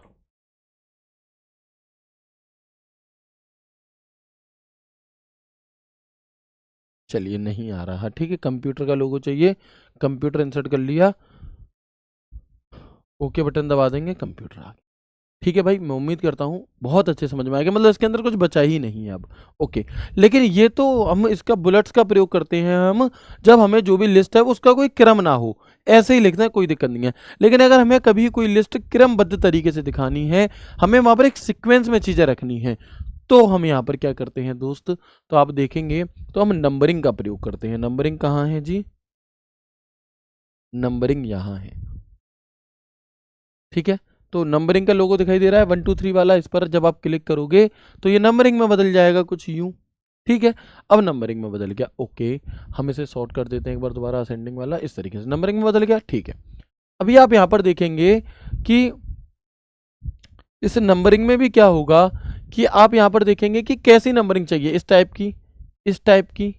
Speaker 1: चलिए नहीं आ रहा, ठीक है। कंप्यूटर का लोगो चाहिए, कंप्यूटर इंसर्ट कर लिया, ओके बटन दबा देंगे, कंप्यूटर आ गया। ठीक है भाई, मैं उम्मीद करता हूँ बहुत अच्छे समझ में आएगा, मतलब इसके अंदर कुछ बचा ही नहीं है अब। ओके, लेकिन ये तो हम इसका बुलेट्स का प्रयोग करते हैं हम जब हमें जो भी लिस्ट है उसका कोई क्रम ना हो, ऐसे ही लिखना है, कोई दिक्कत नहीं है। लेकिन अगर हमें कभी कोई लिस्ट क्रमबद्ध तरीके से दिखानी है, हमें वहाँ पर एक सीक्वेंस में चीज़ें रखनी है, तो हम यहाँ पर क्या करते हैं दोस्त, तो आप देखेंगे तो हम नंबरिंग का प्रयोग करते हैं। नंबरिंग कहाँ है जी, नंबरिंग यहाँ है, ठीक है। तो नंबरिंग का लोगो दिखाई दे रहा है 1 2 3 वाला, इस पर जब आप क्लिक करोगे तो ये नंबरिंग में बदल जाएगा कुछ यूं, ठीक है। अब नंबरिंग में बदल गया, ओके। हम इसे सॉर्ट कर देते हैं एक बार दोबारा, असेंडिंग वाला, इस तरीके से नंबरिंग में बदल गया, ठीक है। अभी आप यहाँ पर देखेंगे कि इस नंबरिंग में भी क्या होगा कि आप यहाँ पर देखेंगे कि कैसी नंबरिंग चाहिए, इस टाइप की, इस टाइप की,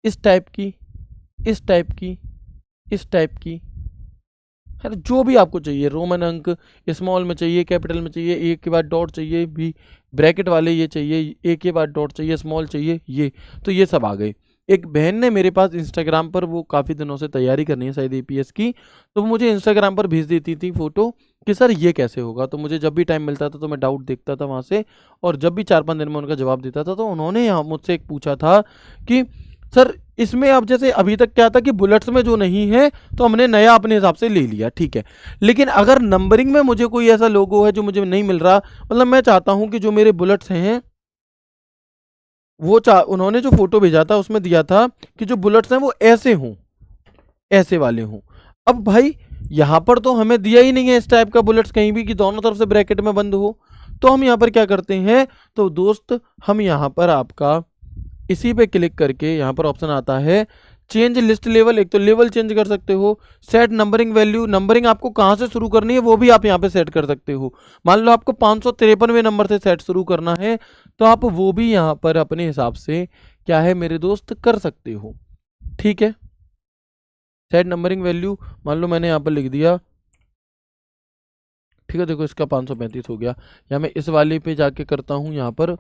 Speaker 1: इस टाइप की, इस टाइप की, इस टाइप की, है ना, जो भी आपको चाहिए। रोमन अंक स्मॉल में चाहिए, कैपिटल में चाहिए, एक के बाद डॉट चाहिए, भी ब्रैकेट वाले ये चाहिए, एक के बाद डॉट चाहिए, स्मॉल चाहिए, ये तो ये सब आ गए। एक बहन ने मेरे पास इंस्टाग्राम पर, वो काफ़ी दिनों से तैयारी करनी है शायद APS की, तो वो मुझे इंस्टाग्राम पर भेज देती थी फोटो कि सर ये कैसे होगा। तो मुझे जब भी टाइम मिलता था तो मैं डाउट देखता था वहाँ से, और जब भी 4 5 दिन में उनका जवाब देता था। तो उन्होंने यहाँ मुझसे एक पूछा था कि सर इसमें अब जैसे अभी तक क्या था कि बुलेट्स में जो नहीं है तो हमने नया अपने हिसाब से ले लिया, ठीक है। लेकिन अगर नंबरिंग में मुझे कोई ऐसा लोगो है जो मुझे नहीं मिल रहा, मतलब मैं चाहता हूं कि जो मेरे बुलेट्स हैं वो उन्होंने जो फोटो भेजा था उसमें दिया था कि जो बुलेट्स हैं वो ऐसे हों, ऐसे वाले हों। अब भाई यहाँ पर तो हमें दिया ही नहीं है इस टाइप का बुलेट्स कहीं भी कि दोनों तरफ से ब्रैकेट में बंद हो। तो हम यहाँ पर क्या करते हैं, तो दोस्त हम यहाँ पर आपका इसी पे क्लिक करके यहाँ पर ऑप्शन आता है चेंज लिस्ट लेवल। एक तो लेवल चेंज कर सकते हो, सेट नंबरिंग वैल्यू, नंबरिंग आपको कहाँ से शुरू करनी है वो भी आप यहाँ पे सेट कर सकते हो। मान लो आपको 553वें नंबर से सेट शुरू करना है तो आप वो भी यहाँ पर अपने हिसाब से क्या है मेरे दोस्त कर सकते हो, ठीक है। सेट नंबरिंग वैल्यू मान लो मैंने यहाँ पर लिख दिया, ठीक है। देखो इसका 535 हो गया, या मैं इस वाले पे जाके करता हूँ यहाँ पर,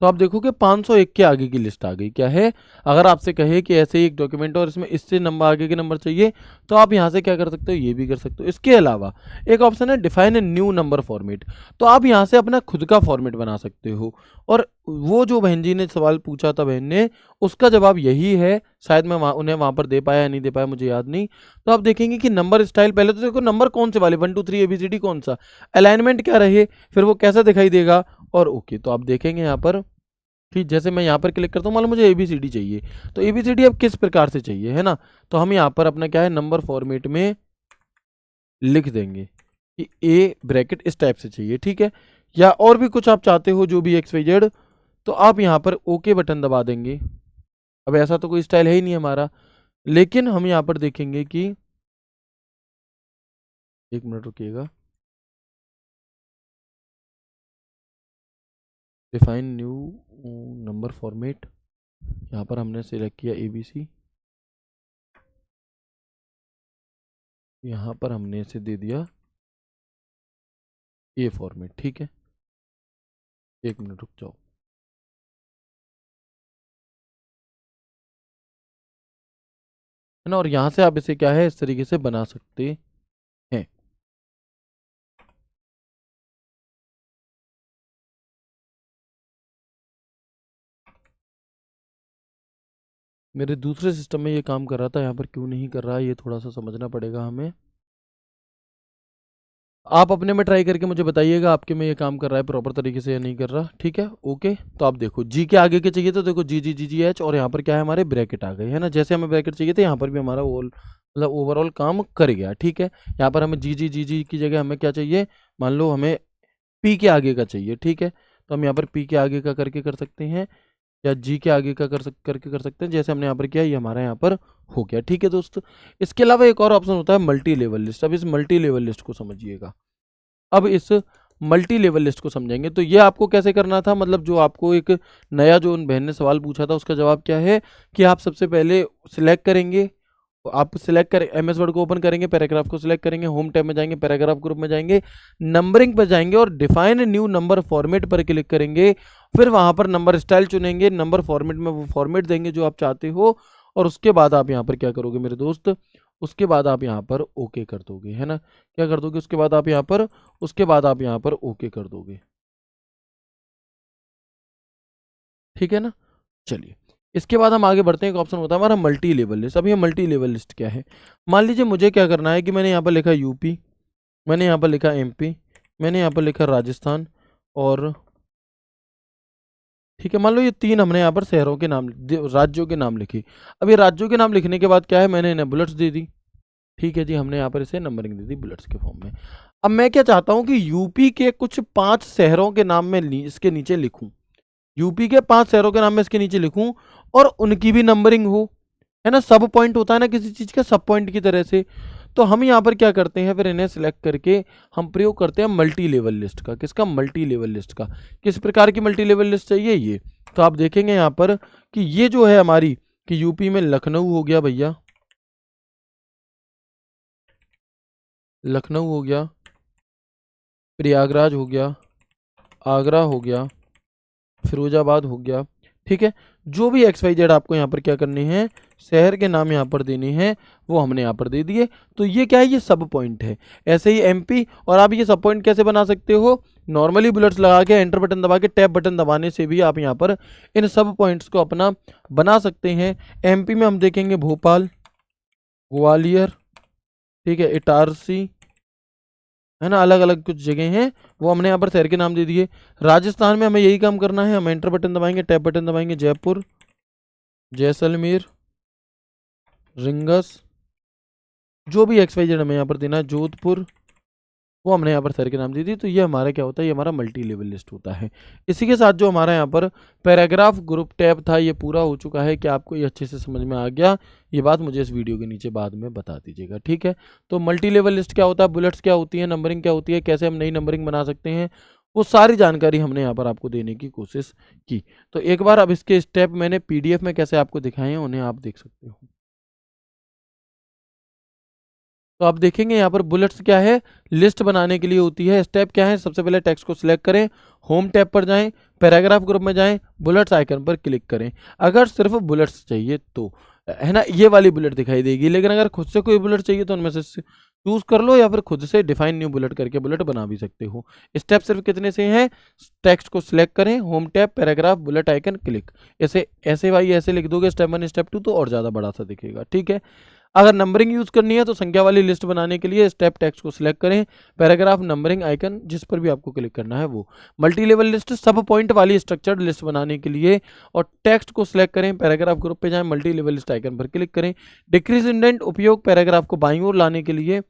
Speaker 1: तो आप देखोगे 501 के आगे की लिस्ट आ गई। क्या है, अगर आपसे कहे कि ऐसे ही एक डॉक्यूमेंट और इसमें इससे नंबर आगे के नंबर चाहिए तो आप यहाँ से क्या कर सकते हो, ये भी कर सकते हो। इसके अलावा एक ऑप्शन है define a new number format, तो आप यहाँ से अपना खुद का फॉर्मेट बना सकते हो। और वो जो बहन जी ने सवाल पूछा था बहन ने, उसका जवाब यही है। शायद मैं उन्हें वहाँ पर दे पाया या नहीं दे पाया मुझे याद नहीं। तो आप देखेंगे कि नंबर स्टाइल, पहले तो देखो नंबर कौन से वाले 1 2 3 ABCD कौन सा, अलाइनमेंट क्या रहे, फिर वो कैसा दिखाई देगा, और ओके। तो आप देखेंगे यहाँ पर कि जैसे मैं यहाँ पर क्लिक करता हूँ, मान लो मुझे ABCD चाहिए, तो ABCD अब किस प्रकार से चाहिए, है ना। तो हम यहाँ पर अपना क्या है नंबर फॉर्मेट में लिख देंगे कि ए ब्रैकेट इस टाइप से चाहिए, ठीक है। या और भी कुछ आप चाहते हो जो भी XYZ, तो आप यहाँ पर ओके बटन दबा देंगे। अब ऐसा तो कोई स्टाइल है ही नहीं हमारा, लेकिन हम यहाँ पर देखेंगे कि, एक मिनट रुकिएगा, डिफाइन न्यू नंबर फॉर्मेट, यहाँ पर हमने सिलेक्ट किया ABC, यहाँ पर हमने इसे दे दिया ए फॉर्मेट, ठीक है। एक मिनट रुक जाओ। है ना, और यहाँ से आप इसे क्या है इस तरीके से बना सकते हैं। मेरे दूसरे सिस्टम में ये काम कर रहा था, यहाँ पर क्यों नहीं कर रहा है ये थोड़ा सा समझना पड़ेगा हमें। आप अपने में ट्राई करके मुझे बताइएगा आपके में ये काम कर रहा है प्रॉपर तरीके से या नहीं कर रहा। ठीक है, ओके। तो आप देखो जी के आगे के चाहिए तो देखो जी जी जी जी एच, और यहाँ पर क्या है हमारे ब्रैकेट आ गए, है ना। जैसे हमें ब्रैकेट चाहिए थे यहाँ पर भी हमारा मतलब ओवरऑल काम कर गया। ठीक है, यहाँ पर हमें जी जी जी जी की जगह हमें क्या चाहिए, मान लो हमें पी के आगे का चाहिए। ठीक है, तो हम यहाँ पर पी के आगे का करके कर सकते हैं, या जी के आगे का करके कर सकते हैं, जैसे हमने यहाँ पर किया ये हमारा यहाँ पर हो गया। ठीक है दोस्त, इसके अलावा एक और ऑप्शन होता है मल्टी लेवल लिस्ट। अब इस मल्टी लेवल लिस्ट को समझिएगा। अब इस मल्टी लेवल लिस्ट को समझेंगे तो ये आपको कैसे करना था, मतलब जो आपको एक नया जो उन बहन ने सवाल पूछा था उसका जवाब क्या है कि आप सबसे पहले सिलेक्ट करेंगे, आप सिलेक्ट करें एमएस वर्ड को ओपन करेंगे, पैराग्राफ को सिलेक्ट करेंगे, होम टैब में जाएंगे, पैराग्राफ ग्रुप में जाएंगे, नंबरिंग पर जाएंगे और डिफाइन न्यू नंबर फॉर्मेट पर क्लिक करेंगे। फिर वहां पर नंबर स्टाइल चुनेंगे, नंबर फॉर्मेट में वो फॉर्मेट देंगे जो आप चाहते हो, और उसके बाद आप यहाँ पर क्या करोगे मेरे दोस्त, उसके बाद आप यहाँ पर ओके कर दोगे, है ना। क्या कर दोगे उसके बाद आप यहाँ पर, उसके बाद आप यहाँ पर ओके कर दोगे। ठीक है ना, चलिए इसके बाद हम आगे बढ़ते हैं। एक ऑप्शन होता है हमारा मल्टी लेवल लिस्ट। अब ये मल्टी लेवल लिस्ट क्या है, मान लीजिए मुझे क्या करना है कि मैंने यहाँ पर लिखा यूपी, मैंने यहाँ पर लिखा एमपी, मैंने यहाँ पर लिखा राजस्थान, और ठीक है मान लो ये तीन हमने यहाँ पर शहरों के नाम, राज्यों के नाम लिखे। अब ये राज्यों के नाम लिखने के बाद क्या है, मैंने इन्हें बुलेट्स दे दी। ठीक है जी, हमने यहाँ पर इसे नंबरिंग दे दी बुलेट्स के फॉर्म में। अब मैं क्या चाहता हूँ कि यूपी के कुछ 5 शहरों के नाम में इसके नीचे लिखूं, यूपी के 5 शहरों के नाम में इसके नीचे लिखूं, और उनकी भी नंबरिंग हो, है ना। सब पॉइंट होता है ना किसी चीज का, सब पॉइंट की तरह से। तो हम यहाँ पर क्या करते हैं, फिर इन्हें सिलेक्ट करके हम प्रयोग करते हैं मल्टी लेवल लिस्ट का। किसका, मल्टी लेवल लिस्ट का। किस प्रकार की मल्टी लेवल लिस्ट चाहिए ये, तो आप देखेंगे यहाँ पर कि ये जो है हमारी, कि यूपी में लखनऊ हो गया भैया, लखनऊ हो गया, प्रयागराज हो गया, आगरा हो गया, फिरोजाबाद हो गया। ठीक है, जो भी एक्स वाई जेड आपको यहाँ पर क्या करने हैं, शहर के नाम यहाँ पर देने हैं, वो हमने यहाँ पर दे दिए। तो ये क्या है, ये सब पॉइंट है। ऐसे ही एमपी, और आप ये सब पॉइंट कैसे बना सकते हो, नॉर्मली बुलेट्स लगा के एंटर बटन दबा के टैब बटन दबाने से भी आप यहाँ पर इन सब पॉइंट्स को अपना बना सकते हैं। एमपी में हम देखेंगे भोपाल, ग्वालियर, ठीक है, इटारसी, है ना, अलग अलग कुछ जगह हैं, वो हमने यहाँ पर शहर के नाम दे दिए। राजस्थान में हमें यही काम करना है, हम एंटर बटन दबाएंगे, टैब बटन दबाएंगे, जयपुर, जैसलमेर, रिंगस, जो भी एक्स वाई जेड हमें यहाँ पर देना है, जोधपुर, वो हमने यहाँ पर शहर के नाम दे दी। तो ये हमारा क्या होता है, ये हमारा मल्टी लेवल लिस्ट होता है। इसी के साथ जो हमारा यहाँ पर पैराग्राफ ग्रुप टैब था ये पूरा हो चुका है। कि आपको ये अच्छे से समझ में आ गया, ये बात मुझे इस वीडियो के नीचे बाद में बता दीजिएगा। ठीक है, तो मल्टी लेवल लिस्ट क्या होता है, बुलेट्स क्या होती है, नंबरिंग क्या होती है, कैसे हम नई नंबरिंग बना सकते हैं, वो सारी जानकारी हमने यहाँ पर आपको देने की कोशिश की। तो एक बार अब इसके स्टेप मैंने PDF में कैसे आपको दिखाए हैं उन्हें आप देख सकते हो। तो आप देखेंगे यहाँ पर बुलेट्स क्या है, लिस्ट बनाने के लिए होती है। स्टेप क्या है, सबसे पहले टेक्स्ट को सिलेक्ट करें, होम टैब पर जाएं, पैराग्राफ ग्रुप में जाएं, बुलेट्स आइकन पर क्लिक करें। अगर सिर्फ बुलेट्स चाहिए तो, है ना, ये वाली बुलेट दिखाई देगी। लेकिन अगर खुद से कोई बुलेट चाहिए तो उनमें से चूज कर लो, या फिर खुद से डिफाइन न्यू बुलेट करके बुलेट बना भी सकते हो। स्टेप सिर्फ कितने से हैं, टेक्स्ट को सिलेक्ट करें, home tab, paragraph, bullet icon, click. ऐसे ऐसे भाई ऐसे लिख दोगे स्टेप 1 स्टेप 2 तो और ज़्यादा बड़ा सा दिखेगा। ठीक है, अगर नंबरिंग यूज करनी है तो संख्या वाली लिस्ट बनाने के लिए स्टेप टेक्स्ट को सिलेक्ट करें, पैराग्राफ, नंबरिंग आइकन जिस पर भी आपको क्लिक करना है वो। मल्टी लेवल लिस्ट सब पॉइंट वाली स्ट्रक्चर्ड लिस्ट बनाने के लिए, और टेक्स्ट को सिलेक्ट करें, पैराग्राफ ग्रुप पे जाएं, मल्टी लेवल लिस्ट आइकन पर क्लिक करें। डिक्रीज इंडेंट उपयोग पैराग्राफ को बाईं ओर लाने के लिए,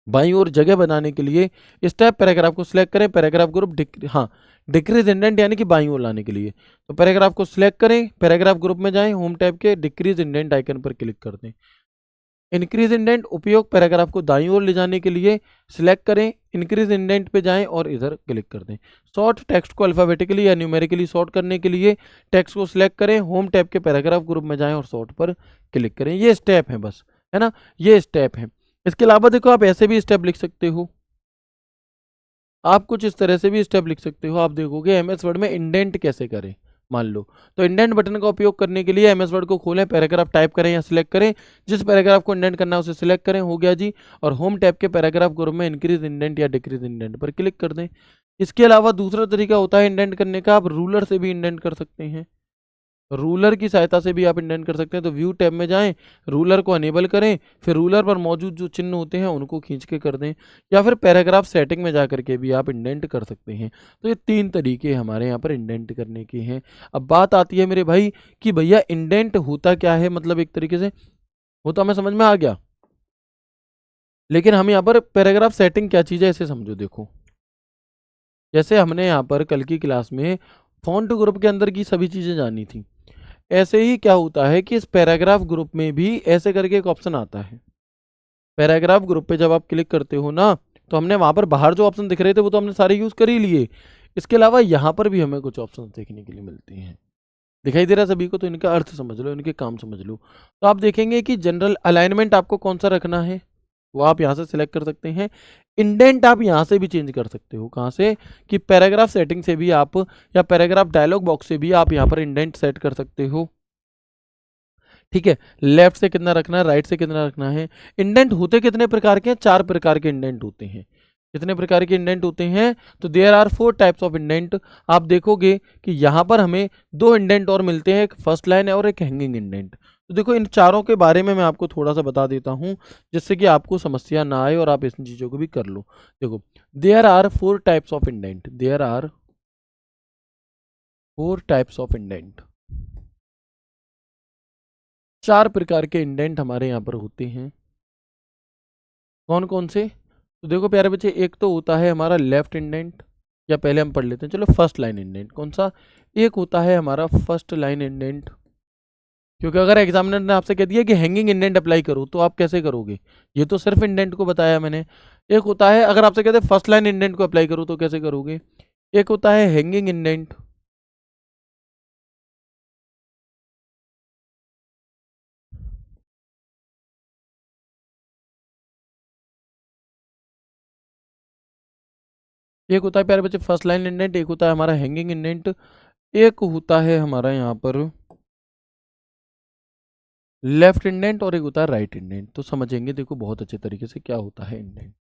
Speaker 1: बाईं ओर जगह बनाने के लिए स्टेप पैराग्राफ को सिलेक्ट करें, पैराग्राफ ग्रुप डिक्रीज इंडेंट यानी कि बाईं ओर लाने के लिए, तो पैराग्राफ को सिलेक्ट करें, पैराग्राफ ग्रुप में जाएं, होम टैब के डिक्रीज इंडेंट आइकन पर क्लिक कर दें। इंक्रीज इंडेंट उपयोग पैराग्राफ को दाईं ओर ले जाने के लिए सिलेक्ट करें, इंक्रीज इंडेंट पे जाएं और इधर क्लिक कर दें। शॉर्ट टेक्स्ट को अल्फाबेटिकली या न्यूमेरिकली शॉर्ट करने के लिए टेक्स्ट को सिलेक्ट करें, होम टैब के पैराग्राफ ग्रुप में जाएं और शॉर्ट पर क्लिक करें। ये स्टेप है बस, है ना, ये स्टेप है। इसके अलावा देखो आप ऐसे भी स्टेप लिख सकते हो। आप कुछ इस तरह से भी स्टेप लिख सकते हो। आप देखोगे एमएस वर्ड में इंडेंट कैसे करें, मान लो तो इंडेंट बटन का उपयोग करने के लिए एमएस वर्ड को खोलें, पैराग्राफ टाइप करें या सिलेक्ट करें, जिस पैराग्राफ को इंडेंट करना है उसे सिलेक्ट करें, हो गया जी। और होम टैब के पैराग्राफ ग्रुप में इंक्रीज इंडेंट या डिक्रीज इंडेंट पर क्लिक कर दें। इसके अलावा दूसरा तरीका होता है इंडेंट करने का, आप रूलर से भी इंडेंट कर सकते हैं। रूलर की सहायता से भी आप इंडेंट कर सकते हैं। तो व्यू टैब में जाएं, रूलर को अनेबल करें, फिर रूलर पर मौजूद जो चिन्ह होते हैं उनको खींच के कर दें, या फिर पैराग्राफ सेटिंग में जा करके भी आप इंडेंट कर सकते हैं। तो ये 3 तरीके हमारे यहाँ पर इंडेंट करने के हैं। अब बात आती है मेरे भाई कि भैया इंडेंट होता क्या है, मतलब एक तरीके से होता हमें समझ में आ गया, लेकिन हम यहाँ पर पैराग्राफ सेटिंग क्या चीज़ है इसे समझो। देखो जैसे हमने यहाँ पर कल की क्लास में फॉन्ट ग्रुप के अंदर की सभी चीज़ें जानी थी, ऐसे ही क्या होता है कि इस पैराग्राफ ग्रुप में भी ऐसे करके एक ऑप्शन आता है। पैराग्राफ ग्रुप पे जब आप क्लिक करते हो ना, तो हमने वहां पर बाहर जो ऑप्शन दिख रहे थे वो तो हमने सारे यूज कर ही लिए। इसके अलावा यहाँ पर भी हमें कुछ ऑप्शन देखने के लिए मिलते हैं। दिखाई दे रहा है सभी को? तो इनका अर्थ समझ लो, इनके काम समझ लो। तो आप देखेंगे कि जनरल अलाइनमेंट आपको कौन सा रखना है वो आप यहाँ से सिलेक्ट कर सकते हैं। इंडेंट आप यहाँ से भी चेंज कर सकते हो, कहाँ से, कि पैराग्राफ सेटिंग से भी आप, या पैराग्राफ डायलॉग बॉक्स से भी आप यहाँ पर इंडेंट सेट कर सकते हो। ठीक है, लेफ्ट से कितना रखना है, राइट से कितना रखना है। इंडेंट होते कितने प्रकार के हैं? 4 प्रकार के इंडेंट होते हैं। कितने प्रकार के इंडेंट होते हैं? तो there are 4 types of indent. आप देखोगे कि यहाँ पर हमें 2 इंडेंट और मिलते हैं, एक फर्स्ट लाइन है और एक हैंगिंग इंडेंट। तो देखो इन चारों के बारे में मैं आपको थोड़ा सा बता देता हूँ, जिससे कि आपको समस्या ना आए और आप इन चीज़ों को भी कर लो। देखो there are 4 types of indent, there are 4 types of indent. 4 प्रकार के इंडेंट हमारे यहाँ पर होते हैं। कौन कौन से? तो देखो प्यारे बच्चे, एक तो होता है हमारा लेफ्ट इंडेंट, या पहले हम पढ़ लेते हैं, चलो फर्स्ट लाइन इंडेंट। कौन सा? एक होता है हमारा फर्स्ट लाइन इंडेंट, क्योंकि अगर एग्जामिनर ने आपसे कह दिया कि हैंगिंग इंडेंट अप्लाई करो तो आप कैसे करोगे? ये तो सिर्फ इंडेंट को बताया मैंने। एक होता है अगर आपसे कहते हैं फर्स्ट लाइन इंडेंट को अप्लाई करो तो कैसे करोगे? एक होता है हैंगिंग इंडेंट, एक होता है प्यारे बच्चे फर्स्ट लाइन इंडेंट, एक होता है हमारा हैंगिंग इंडेंट, एक होता है हमारा यहाँ पर लेफ्ट इंडेंट, और एक होता है राइट इंडेंट। तो समझेंगे देखो बहुत अच्छे तरीके से क्या होता है इंडेंट,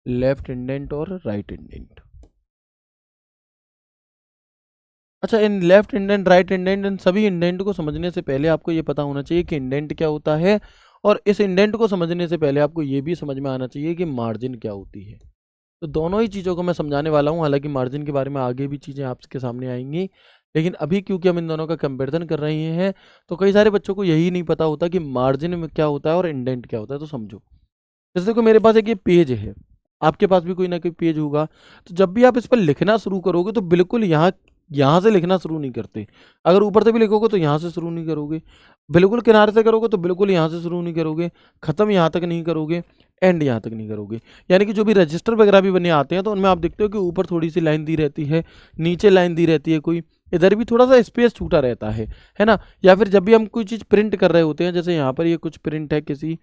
Speaker 1: लेफ्ट इंडेंट और राइट इंडेंट। अच्छा, इन लेफ्ट इंडेंट, राइट इंडेंट, इन सभी इंडेंट को समझने से पहले आपको ये पता होना चाहिए कि इंडेंट क्या होता है, और इस इंडेंट को समझने से पहले आपको ये भी समझ में आना चाहिए कि मार्जिन क्या होती है। तो दोनों ही चीज़ों को मैं समझाने वाला हूँ, हालांकि मार्जिन के बारे में आगे भी चीज़ें आपके सामने आएंगी, लेकिन अभी क्योंकि हम इन दोनों का कंपैरिजन कर रहे हैं तो कई सारे बच्चों को यही नहीं पता होता कि मार्जिन में क्या होता है और इंडेंट क्या होता है। तो समझो, जैसे देखो मेरे पास एक ये पेज है, आपके पास भी कोई ना कोई पेज होगा, तो जब भी आप इस पर लिखना शुरू करोगे तो बिल्कुल यहाँ से लिखना शुरू नहीं करते। अगर ऊपर से भी लिखोगे तो यहाँ से शुरू नहीं करोगे, बिल्कुल किनारे से करोगे तो बिल्कुल यहाँ से शुरू नहीं करोगे, ख़त्म यहाँ तक नहीं करोगे, एंड यहाँ तक नहीं करोगे। यानी कि जो भी रजिस्टर वगैरह भी बने आते हैं तो उनमें आप देखते हो कि ऊपर थोड़ी सी लाइन दी रहती है, नीचे लाइन दी रहती है, कोई इधर भी थोड़ा सा स्पेस छूटा रहता है ना। या फिर जब भी हम कोई चीज़ प्रिंट कर रहे होते हैं, जैसे यहाँ पर ये कुछ प्रिंट है किसी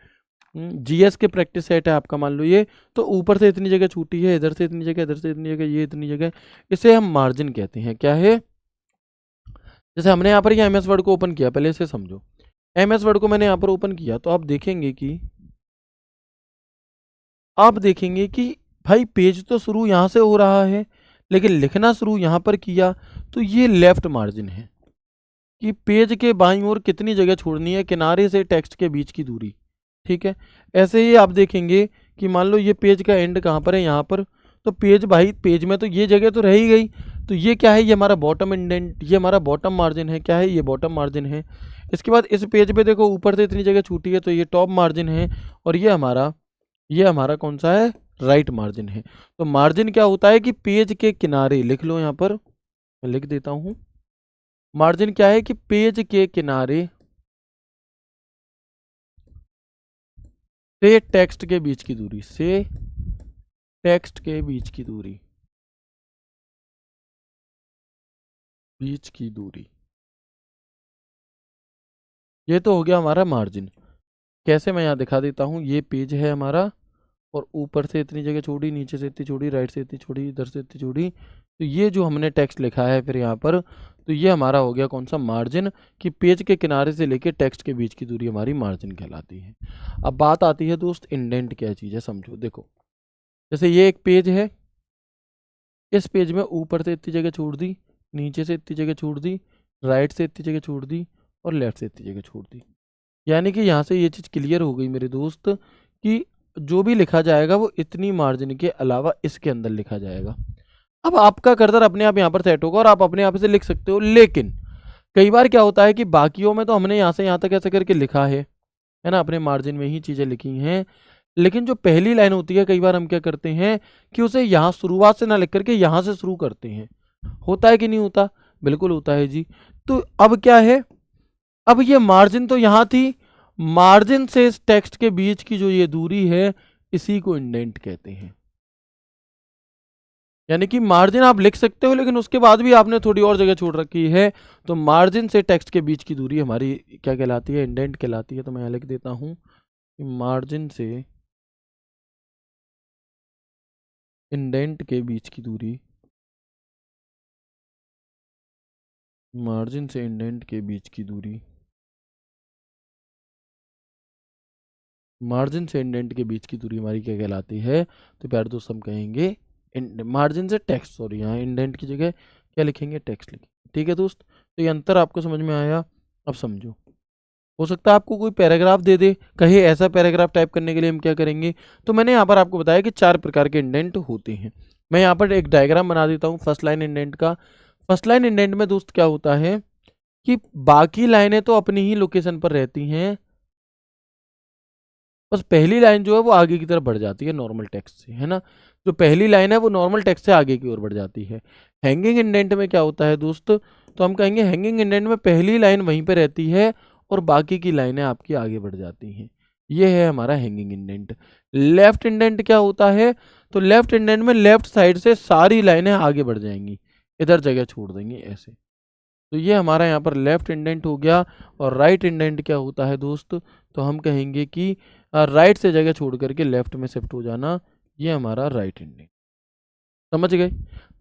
Speaker 1: जीएस के प्रैक्टिस सेट है आपका, मान लो ये, तो ऊपर से इतनी जगह छूटी है, इधर से इतनी जगह, इधर से इतनी जगह, ये इतनी जगह, इसे हम मार्जिन कहते हैं। क्या है? जैसे हमने यहाँ पर ये एमएस वर्ड को ओपन किया, पहले इसे समझो। एमएस वर्ड को मैंने यहाँ पर ओपन किया तो आप देखेंगे कि भाई पेज तो शुरू यहाँ से हो रहा है, लेकिन लिखना शुरू यहाँ पर किया, तो ये लेफ्ट मार्जिन है कि पेज के बाईं ओर कितनी जगह छोड़नी है, किनारे से टेक्स्ट के बीच की दूरी। ठीक है, ऐसे ही आप देखेंगे कि मान लो ये पेज का एंड कहाँ पर है, यहाँ पर, तो पेज, भाई पेज में तो ये जगह तो रह ही गई, तो ये क्या है, ये हमारा बॉटम इंडेंट, ये हमारा बॉटम मार्जिन है। क्या है? ये बॉटम मार्जिन है। इसके बाद इस पेज पे देखो ऊपर से इतनी जगह छूटी है, तो ये टॉप मार्जिन है, और ये हमारा कौन सा है? राइट मार्जिन है। तो मार्जिन क्या होता है कि पेज के किनारे, लिख लो यहाँ पर, मैं लिख देता हूँ, मार्जिन क्या है कि पेज के किनारे से टेक्स्ट के बीच की दूरी, से टेक्स्ट के बीच की दूरी, बीच की दूरी, ये तो हो गया हमारा मार्जिन। कैसे? मैं यहाँ दिखा देता हूँ, ये पेज है हमारा और ऊपर से इतनी जगह छोड़ी, नीचे से इतनी छोड़ी, राइट से इतनी छोड़ी, इधर से इतनी छोड़ी। तो ये जो हमने टेक्स्ट लिखा है फिर यहाँ पर, तो ये हमारा हो गया कौन सा, मार्जिन, कि पेज के किनारे से लेके टेक्स्ट के बीच की दूरी हमारी मार्जिन कहलाती है। अब बात आती है दोस्त इंडेंट क्या चीज़ है, समझो। देखो जैसे ये एक पेज है, इस पेज में ऊपर से इतनी जगह छोड़ दी, नीचे से इतनी जगह छोड़ दी, राइट से इतनी जगह छोड़ दी और लेफ्ट से इतनी जगह छोड़ दी। यानी कि यहाँ से ये चीज़ क्लियर हो गई मेरे दोस्त कि जो भी लिखा जाएगा वो इतनी मार्जिन के अलावा इसके अंदर लिखा जाएगा। अब आपका कर्सर अपने आप यहाँ पर सेट होगा और आप अपने आप से लिख सकते हो, लेकिन कई बार क्या होता है कि बाकियों में तो हमने यहाँ से यहाँ तक ऐसे करके लिखा है ना, अपने मार्जिन में ही चीज़ें लिखी हैं, लेकिन जो पहली लाइन होती है कई बार हम क्या करते हैं कि उसे यहाँ शुरुआत से ना लिख करके यहाँ से शुरू करते हैं। होता है कि नहीं होता? बिल्कुल होता है जी। तो अब क्या है, अब ये मार्जिन तो यहाँ थी, मार्जिन से इस टेक्स्ट के बीच की जो ये दूरी है इसी को इंडेंट कहते हैं। यानी कि मार्जिन आप लिख सकते हो लेकिन उसके बाद भी आपने थोड़ी और जगह छोड़ रखी है, तो मार्जिन से टेक्स्ट के बीच की दूरी हमारी क्या कहलाती है, इंडेंट कहलाती है। तो मैं यहाँ लिख देता हूँ मार्जिन से इंडेंट के बीच की दूरी, मार्जिन से इंडेंट के बीच की दूरी, मार्जिन से इंडेंट के बीच की दूरी हमारी क्या कहलाती है, तो प्यारे दोस्त हम कहेंगे मार्जिन से टेक्स्ट, सॉरी यहाँ इंडेंट की जगह क्या लिखेंगे, टेक्स्ट लिखेंगे। ठीक है दोस्त, तो ये अंतर आपको समझ में आया। अब समझो, हो सकता है आपको कोई पैराग्राफ दे दे, कहे ऐसा पैराग्राफ टाइप करने के लिए हम क्या करेंगे, तो मैंने यहाँ पर आपको बताया कि 4 प्रकार के इंडेंट होते हैं। मैं यहाँ पर एक डायग्राम बना देता हूँ फर्स्ट लाइन इंडेंट का। फर्स्ट लाइन इंडेंट में दोस्त क्या होता है कि बाकी लाइनें तो अपनी ही लोकेशन पर रहती हैं, बस पहली लाइन जो है वो आगे की तरफ बढ़ जाती है नॉर्मल टेक्स्ट से, है ना। जो पहली लाइन है वो नॉर्मल टेक्स्ट से आगे की ओर बढ़ जाती है। हैंगिंग इंडेंट में क्या होता है दोस्त, तो हम कहेंगे हैंगिंग इंडेंट में पहली लाइन वहीं पे रहती है और बाकी की लाइनें आपकी आगे बढ़ जाती हैं। ये है हमारा हैंगिंग इंडेंट। लेफ्ट इंडेंट क्या होता है, तो लेफ्ट इंडेंट में लेफ्ट साइड से सारी लाइनें आगे बढ़ जाएंगी, इधर जगह छोड़ देंगे ऐसे। तो ये हमारा यहाँ पर लेफ्ट इंडेंट हो गया। और राइट इंडेंट क्या होता है दोस्त, तो हम कहेंगे कि राइट से जगह छोड़ करके लेफ्ट में शिफ्ट हो जाना, ये हमारा राइट इंडेंट। समझ गए?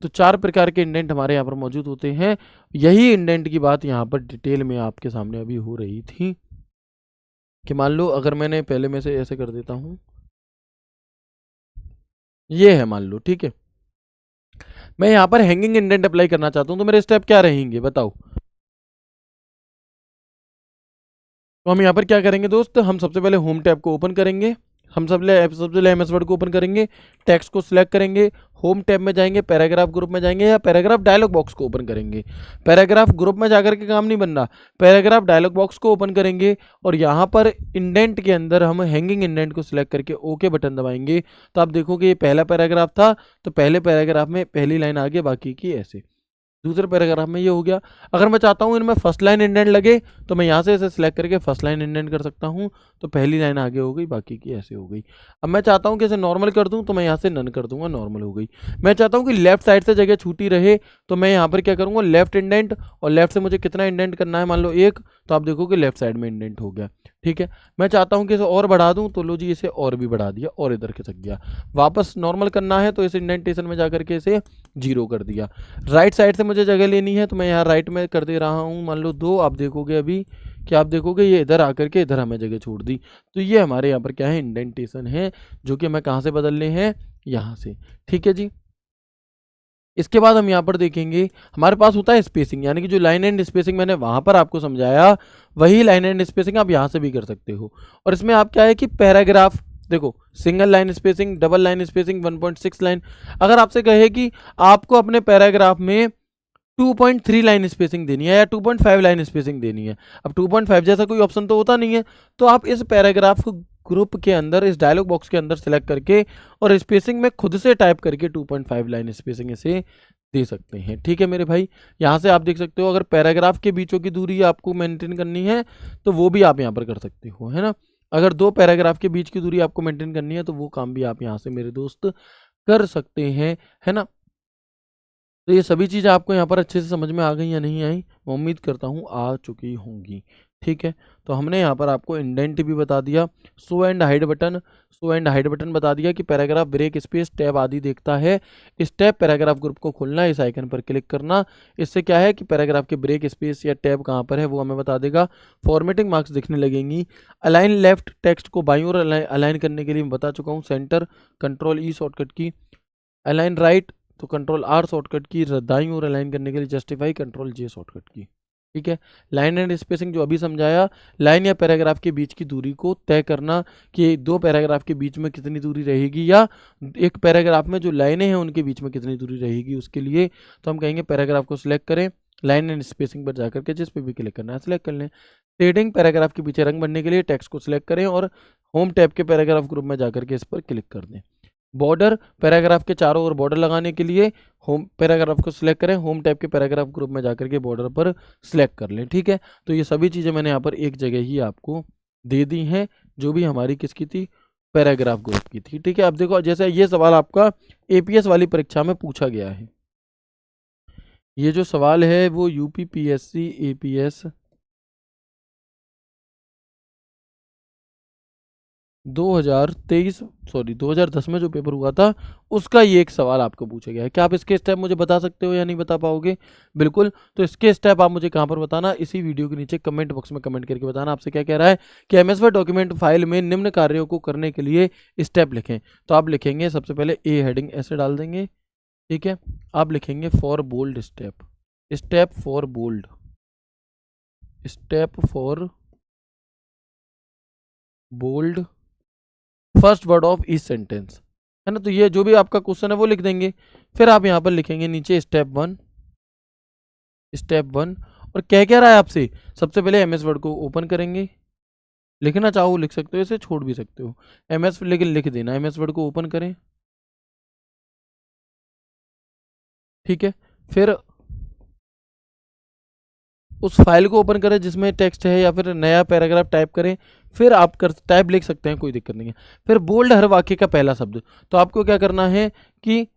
Speaker 1: तो 4 प्रकार के इंडेंट हमारे यहाँ पर मौजूद होते हैं। यही इंडेंट की बात यहाँ पर डिटेल में आपके सामने अभी हो रही थी कि मान लो अगर मैंने पहले में से ऐसे कर देता हूँ, ये है मान लो, ठीक है, मैं यहाँ पर हैंगिंग इंडेंट अप्लाई करना चाहता हूँ, तो मेरे स्टेप क्या रहेंगे बताओ। तो हम यहाँ पर क्या करेंगे दोस्त, हम सबसे पहले होम टैब को ओपन करेंगे, हम सबसे पहले एमएस वर्ड को ओपन करेंगे, टेक्स्ट को सिलेक्ट करेंगे, होम टैब में जाएंगे, पैराग्राफ ग्रुप में जाएंगे या पैराग्राफ डायलॉग बॉक्स को ओपन करेंगे। पैराग्राफ ग्रुप में जाकर के काम नहीं बन रहा, पैराग्राफ डायलॉग बॉक्स को ओपन करेंगे और यहाँ पर इंडेंट के अंदर हम हैंगिंग इंडेंट को सिलेक्ट करके ओके बटन दबाएंगे। तो आप देखोगे ये पहला पैराग्राफ था, तो पहले पैराग्राफ में पहली लाइन आगे, बाकी की ऐसे। दूसरे पैराग्राफ में ये हो गया। अगर मैं चाहता हूँ इनमें फर्स्ट लाइन इंडेंट लगे तो मैं यहाँ से इसे सिलेक्ट करके फर्स्ट लाइन इंडेंट कर सकता हूँ, तो पहली लाइन आगे हो गई, बाकी की ऐसे हो गई। अब मैं चाहता हूँ कि इसे नॉर्मल कर दूँ, तो मैं यहाँ से नन कर दूंगा, नॉर्मल हो गई। मैं चाहता हूँ कि लेफ्ट साइड से जगह छूटी रहे, तो मैं यहाँ पर क्या करूँगा, लेफ्ट इंडेंट, और लेफ्ट से मुझे कितना इंडेंट करना है, मान लो 1, तो आप देखो कि लेफ्ट साइड में इंडेंट हो गया। ठीक है, मैं चाहता हूँ कि इसे और बढ़ा दूँ, तो लो जी इसे और भी बढ़ा दिया और इधर खिसक गया। वापस नॉर्मल करना है तो इस इंडेंटेशन में जाकर के इसे 0 कर दिया। राइट साइड से मुझे जगह लेनी है, तो मैं यहाँ राइट में कर दे रहा हूँ, मान लो 2। आप देखोगे अभी कि आप देखोगे ये इधर आकर के इधर हमें जगह छोड़ दी। तो ये हमारे यहाँ पर क्या है, इंडेंटेशन है, जो कि हमें कहाँ से बदलने हैं, यहाँ से। ठीक है जी। इसके बाद हम यहाँ पर देखेंगे हमारे पास होता है स्पेसिंग, यानी कि जो लाइन एंड स्पेसिंग मैंने वहाँ पर आपको समझाया, वही लाइन एंड स्पेसिंग आप यहाँ से भी कर सकते हो। और इसमें आप क्या है कि पैराग्राफ, देखो single line spacing, double line spacing, 1.6 line. अगर आपसे कहे कि आपको अपने पैराग्राफ में 2.3 लाइन स्पेसिंग देनी है या 2.5 लाइन स्पेसिंग देनी है, अब 2.5 जैसा कोई ऑप्शन तो होता नहीं है, तो आप इस पैराग्राफ को ग्रुप के अंदर, इस डायलॉग बॉक्स के अंदर सेलेक्ट करके और स्पेसिंग में खुद से टाइप करके 2.5 लाइन स्पेसिंग इसे दे सकते हैं। ठीक है मेरे भाई, यहाँ से आप देख सकते हो, अगर पैराग्राफ के बीचों की दूरी आपको मेंटेन करनी है तो वो भी आप यहाँ पर कर सकते हो, है ना। अगर 2 पैराग्राफ के बीच की दूरी आपको मेंटेन करनी है तो वो काम भी आप यहाँ से मेरे दोस्त कर सकते हैं, है ना। तो ये सभी चीज़ें आपको यहाँ पर अच्छे से समझ में आ गई या नहीं आई, मैं उम्मीद करता हूँ आ चुकी होंगी। ठीक है, तो हमने यहाँ पर आपको इंडेंट भी बता दिया, शो एंड हाइड बटन बता दिया कि पैराग्राफ ब्रेक स्पेस टैब आदि देखता है। इस टैब पैराग्राफ ग्रुप को खोलना, इस आइकन पर क्लिक करना। इससे क्या है कि पैराग्राफ के ब्रेक स्पेस या टैब कहाँ पर है वो हमें बता देगा। फॉर्मेटिंग मार्क्स दिखने लगेंगी। अलाइन लेफ्ट, टेक्स्ट को बाईं ओर अलाइन करने के लिए मैं बता चुका हूँ, सेंटर कंट्रोल ई शॉर्टकट की। अलाइन राइट तो कंट्रोल आर शॉर्टकट की। दाईं ओर अलाइन करने के लिए जस्टिफाई कंट्रोल जे शॉर्टकट की। ठीक है, लाइन एंड स्पेसिंग जो अभी समझाया, लाइन या पैराग्राफ के बीच की दूरी को तय करना कि दो पैराग्राफ के बीच में कितनी दूरी रहेगी, या एक पैराग्राफ में जो लाइनें हैं उनके बीच में कितनी दूरी रहेगी, उसके लिए तो हम कहेंगे पैराग्राफ को सिलेक्ट करें, लाइन एंड स्पेसिंग पर जाकर के जिस पे भी क्लिक करना है सिलेक्ट कर लें। शेडिंग, पैराग्राफ के पीछे रंग भरने के लिए टेक्स्ट को सिलेक्ट करें और होम टैब के पैराग्राफ ग्रुप में जाकर के इस पर क्लिक कर दें। बॉर्डर, पैराग्राफ के चारों ओर बॉर्डर लगाने के लिए होम पैराग्राफ को सिलेक्ट करें, होम टैब के पैराग्राफ ग्रुप में जाकर के बॉर्डर पर सिलेक्ट कर लें। ठीक है, तो ये सभी चीज़ें मैंने यहाँ पर एक जगह ही आपको दे दी हैं, जो भी हमारी किसकी थी, पैराग्राफ ग्रुप की थी। ठीक है, अब देखो जैसे ये सवाल आपका एपीएस वाली परीक्षा में पूछा गया है। ये जो सवाल है वो यूपी पीएससी एपीएस 2010 में जो पेपर हुआ था उसका ये एक सवाल आपको पूछा गया है। क्या आप इसके स्टेप मुझे बता सकते हो या नहीं बता पाओगे? बिल्कुल, तो इसके स्टेप आप मुझे कहाँ पर बताना, इसी वीडियो के नीचे कमेंट बॉक्स में कमेंट करके बताना। आपसे क्या कह रहा है कि एमएस वर्ड डॉक्यूमेंट फाइल में निम्न कार्यों को करने के लिए स्टेप लिखें। तो आप लिखेंगे सबसे पहले ए हेडिंग ऐसे डाल देंगे। ठीक है, आप लिखेंगे for bold step, step for bold, step for bold first word of each sentence, है ना। तो ये जो भी आपका क्वेश्चन है वो लिख देंगे। फिर आप यहाँ पर लिखेंगे नीचे स्टेप वन, और क्या रहा है आपसे, सबसे पहले एमएस वर्ड को ओपन करेंगे, लिखना चाहो लिख सकते हो, इसे छोड़ भी सकते हो, एमएस लेकिन लिख देना, एमएस वर्ड को ओपन करें। ठीक है, फिर उस फाइल को ओपन करें जिसमें टेक्स्ट है, या फिर नया पैराग्राफ टाइप करें। फिर आप टाइप लिख सकते हैं, कोई दिक्कत नहीं है। फिर बोल्ड हर वाक्य का पहला शब्द, तो आपको क्या करना है कि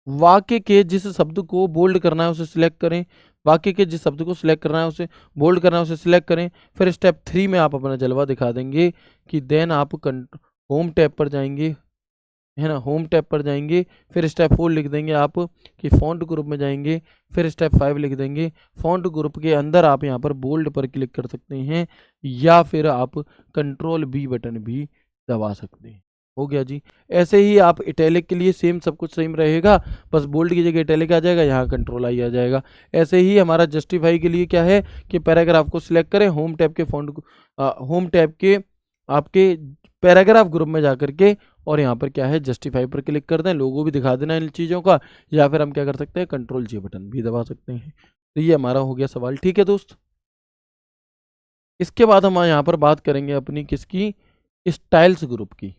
Speaker 1: वाक्य के जिस शब्द को बोल्ड करना है उसे सिलेक्ट करें, वाक्य के जिस शब्द को सिलेक्ट करना है उसे बोल्ड करना है उसे सिलेक्ट करें। फिर स्टेप 3 में आप अपना जलवा दिखा देंगे कि देन आप होम टैब पर जाएंगे, है ना, होम टैब पर जाएंगे। फिर स्टेप 4 लिख देंगे आप कि फॉन्ट ग्रुप में जाएंगे। फिर स्टेप 5 लिख देंगे, फॉन्ट ग्रुप के अंदर आप यहाँ पर बोल्ड पर क्लिक कर सकते हैं, या फिर आप कंट्रोल बी बटन भी दबा सकते हैं। हो गया जी। ऐसे ही आप इटैलिक के लिए सेम सब कुछ सेम रहेगा, बस बोल्ड की जगह इटैलिक आ जाएगा, यहाँ कंट्रोल आई आ जाएगा। ऐसे ही हमारा जस्टिफाई के लिए क्या है कि पैराग्राफ को सिलेक्ट करें, होम टैब के होम टैब के आपके पैराग्राफ ग्रुप में जाकर के, और यहाँ पर क्या है जस्टिफाई पर क्लिक कर दें, लोगो भी दिखा देना इन चीज़ों का, या फिर हम क्या कर सकते हैं कंट्रोल जी बटन भी दबा सकते हैं। तो ये हमारा हो गया सवाल। ठीक है दोस्त, इसके बाद हम यहाँ पर बात करेंगे अपनी किसकी, स्टाइल्स ग्रुप की।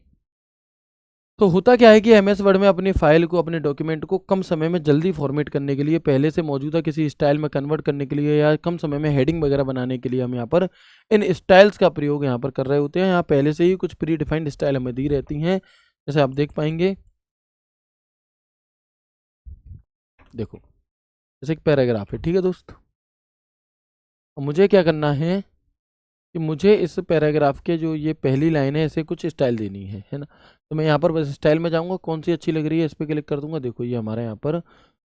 Speaker 1: तो होता क्या है कि एमएस वर्ड में अपनी फाइल को, अपने डॉक्यूमेंट को कम समय में जल्दी फॉर्मेट करने के लिए, पहले से मौजूदा किसी स्टाइल में कन्वर्ट करने के लिए, या कम समय में हेडिंग वगैरह बनाने के लिए हम यहाँ पर इन स्टाइल्स का प्रयोग यहाँ पर कर रहे होते हैं। यहाँ पहले से ही कुछ प्री डिफाइंड स्टाइल हमें दी रहती हैं, जैसे आप देख पाएंगे। देखो जैसे एक पैराग्राफ है, ठीक है दोस्त, और मुझे क्या करना है कि मुझे इस पैराग्राफ के जो ये पहली लाइन है इसे कुछ स्टाइल देनी है ना। तो मैं यहाँ पर बस स्टाइल में जाऊँगा, कौन सी अच्छी लग रही है इस पर क्लिक कर दूंगा। देखो ये हमारे यहाँ पर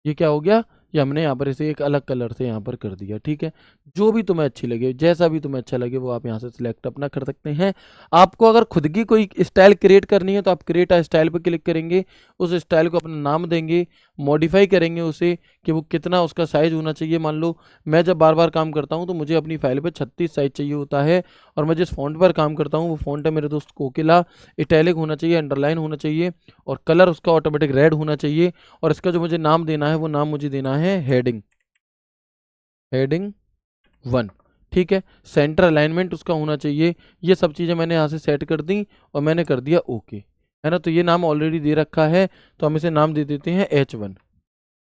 Speaker 1: ये क्या हो गया, ये हमने यहाँ पर इसे एक अलग कलर से यहाँ पर कर दिया। ठीक है, जो भी तुम्हें अच्छी लगे, जैसा भी तुम्हें अच्छा लगे वो आप यहाँ से सिलेक्ट अपना कर सकते हैं। आपको अगर खुद की कोई स्टाइल क्रिएट करनी है तो आप क्रिएट आ स्टाइल पर क्लिक करेंगे, उस स्टाइल को अपना नाम देंगे, मॉडिफाई करेंगे उसे कि वो कितना उसका साइज़ होना चाहिए। मान लो मैं जब बार बार काम करता हूँ तो मुझे अपनी फाइल पर 36 साइज चाहिए होता है, और मैं जिस फॉन्ट पर काम करता हूँ वो फॉन्ट है मेरे दोस्त कोकिला, इटैलिक होना चाहिए, अंडरलाइन होना चाहिए, और कलर उसका ऑटोमेटिक रेड होना चाहिए, और इसका जो मुझे नाम देना है वो नाम मुझे देना है हेडिंग 1। ठीक है, सेंटर अलाइनमेंट उसका होना चाहिए। ये सब चीज़ें मैंने यहाँ से सेट कर दी और मैंने कर दिया ओके, है ना। तो ये नाम ऑलरेडी दे रखा है, तो हम इसे नाम दे देते हैं H1।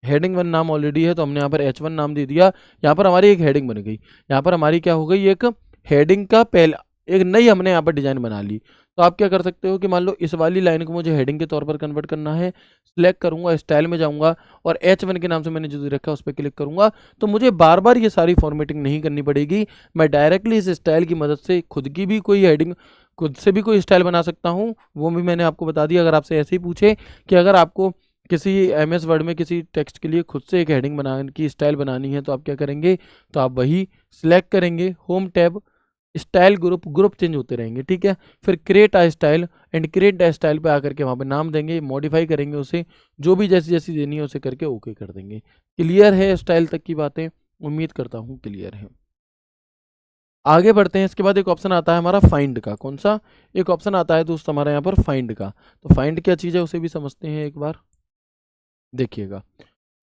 Speaker 1: हेडिंग 1 नाम ऑलरेडी है तो हमने यहाँ पर H1 नाम दे दिया। यहाँ पर हमारी एक हेडिंग बन गई, यहाँ पर हमारी क्या हो गई, एक हेडिंग का पहला एक नई हमने यहाँ पर डिजाइन बना ली। तो आप क्या कर सकते हो कि मान लो इस वाली लाइन को मुझे हेडिंग के तौर पर कन्वर्ट करना है, सिलेक्ट करूंगा, स्टाइल में जाऊंगा और H1 के नाम से मैंने जो दे रखा है उस पर क्लिक करूंगा, तो मुझे बार बार ये सारी फॉर्मेटिंग नहीं करनी पड़ेगी। मैं डायरेक्टली इस स्टाइल की मदद से खुद की भी कोई हेडिंग, खुद से भी कोई स्टाइल बना सकता हूँ। वो भी मैंने आपको बता दिया। अगर आपसे ऐसे ही पूछे कि अगर आपको किसी MS वर्ड में किसी टेक्स्ट के लिए खुद से एक हेडिंग बनाने की स्टाइल बनानी है तो आप क्या करेंगे, तो आप वही सिलेक्ट करेंगे, home tab, style group change होते रहेंगे, ठीक है। फिर create a style and create a style पे आकर के वहाँ पे नाम देंगे, मॉडिफाई करेंगे उसे, जो भी जैसी जैसी देनी है उसे करके ओके कर देंगे। क्लियर है स्टाइल तक की बातें? उम्मीद करता हूँ क्लियर है। आगे बढ़ते हैं। इसके बाद एक ऑप्शन आता है हमारा फाइंड का। कौन सा? एक ऑप्शन आता है दोस्त हमारे यहाँ पर फाइंड का। तो फाइंड क्या चीज़ है उसे भी समझते हैं एक बार, देखिएगा।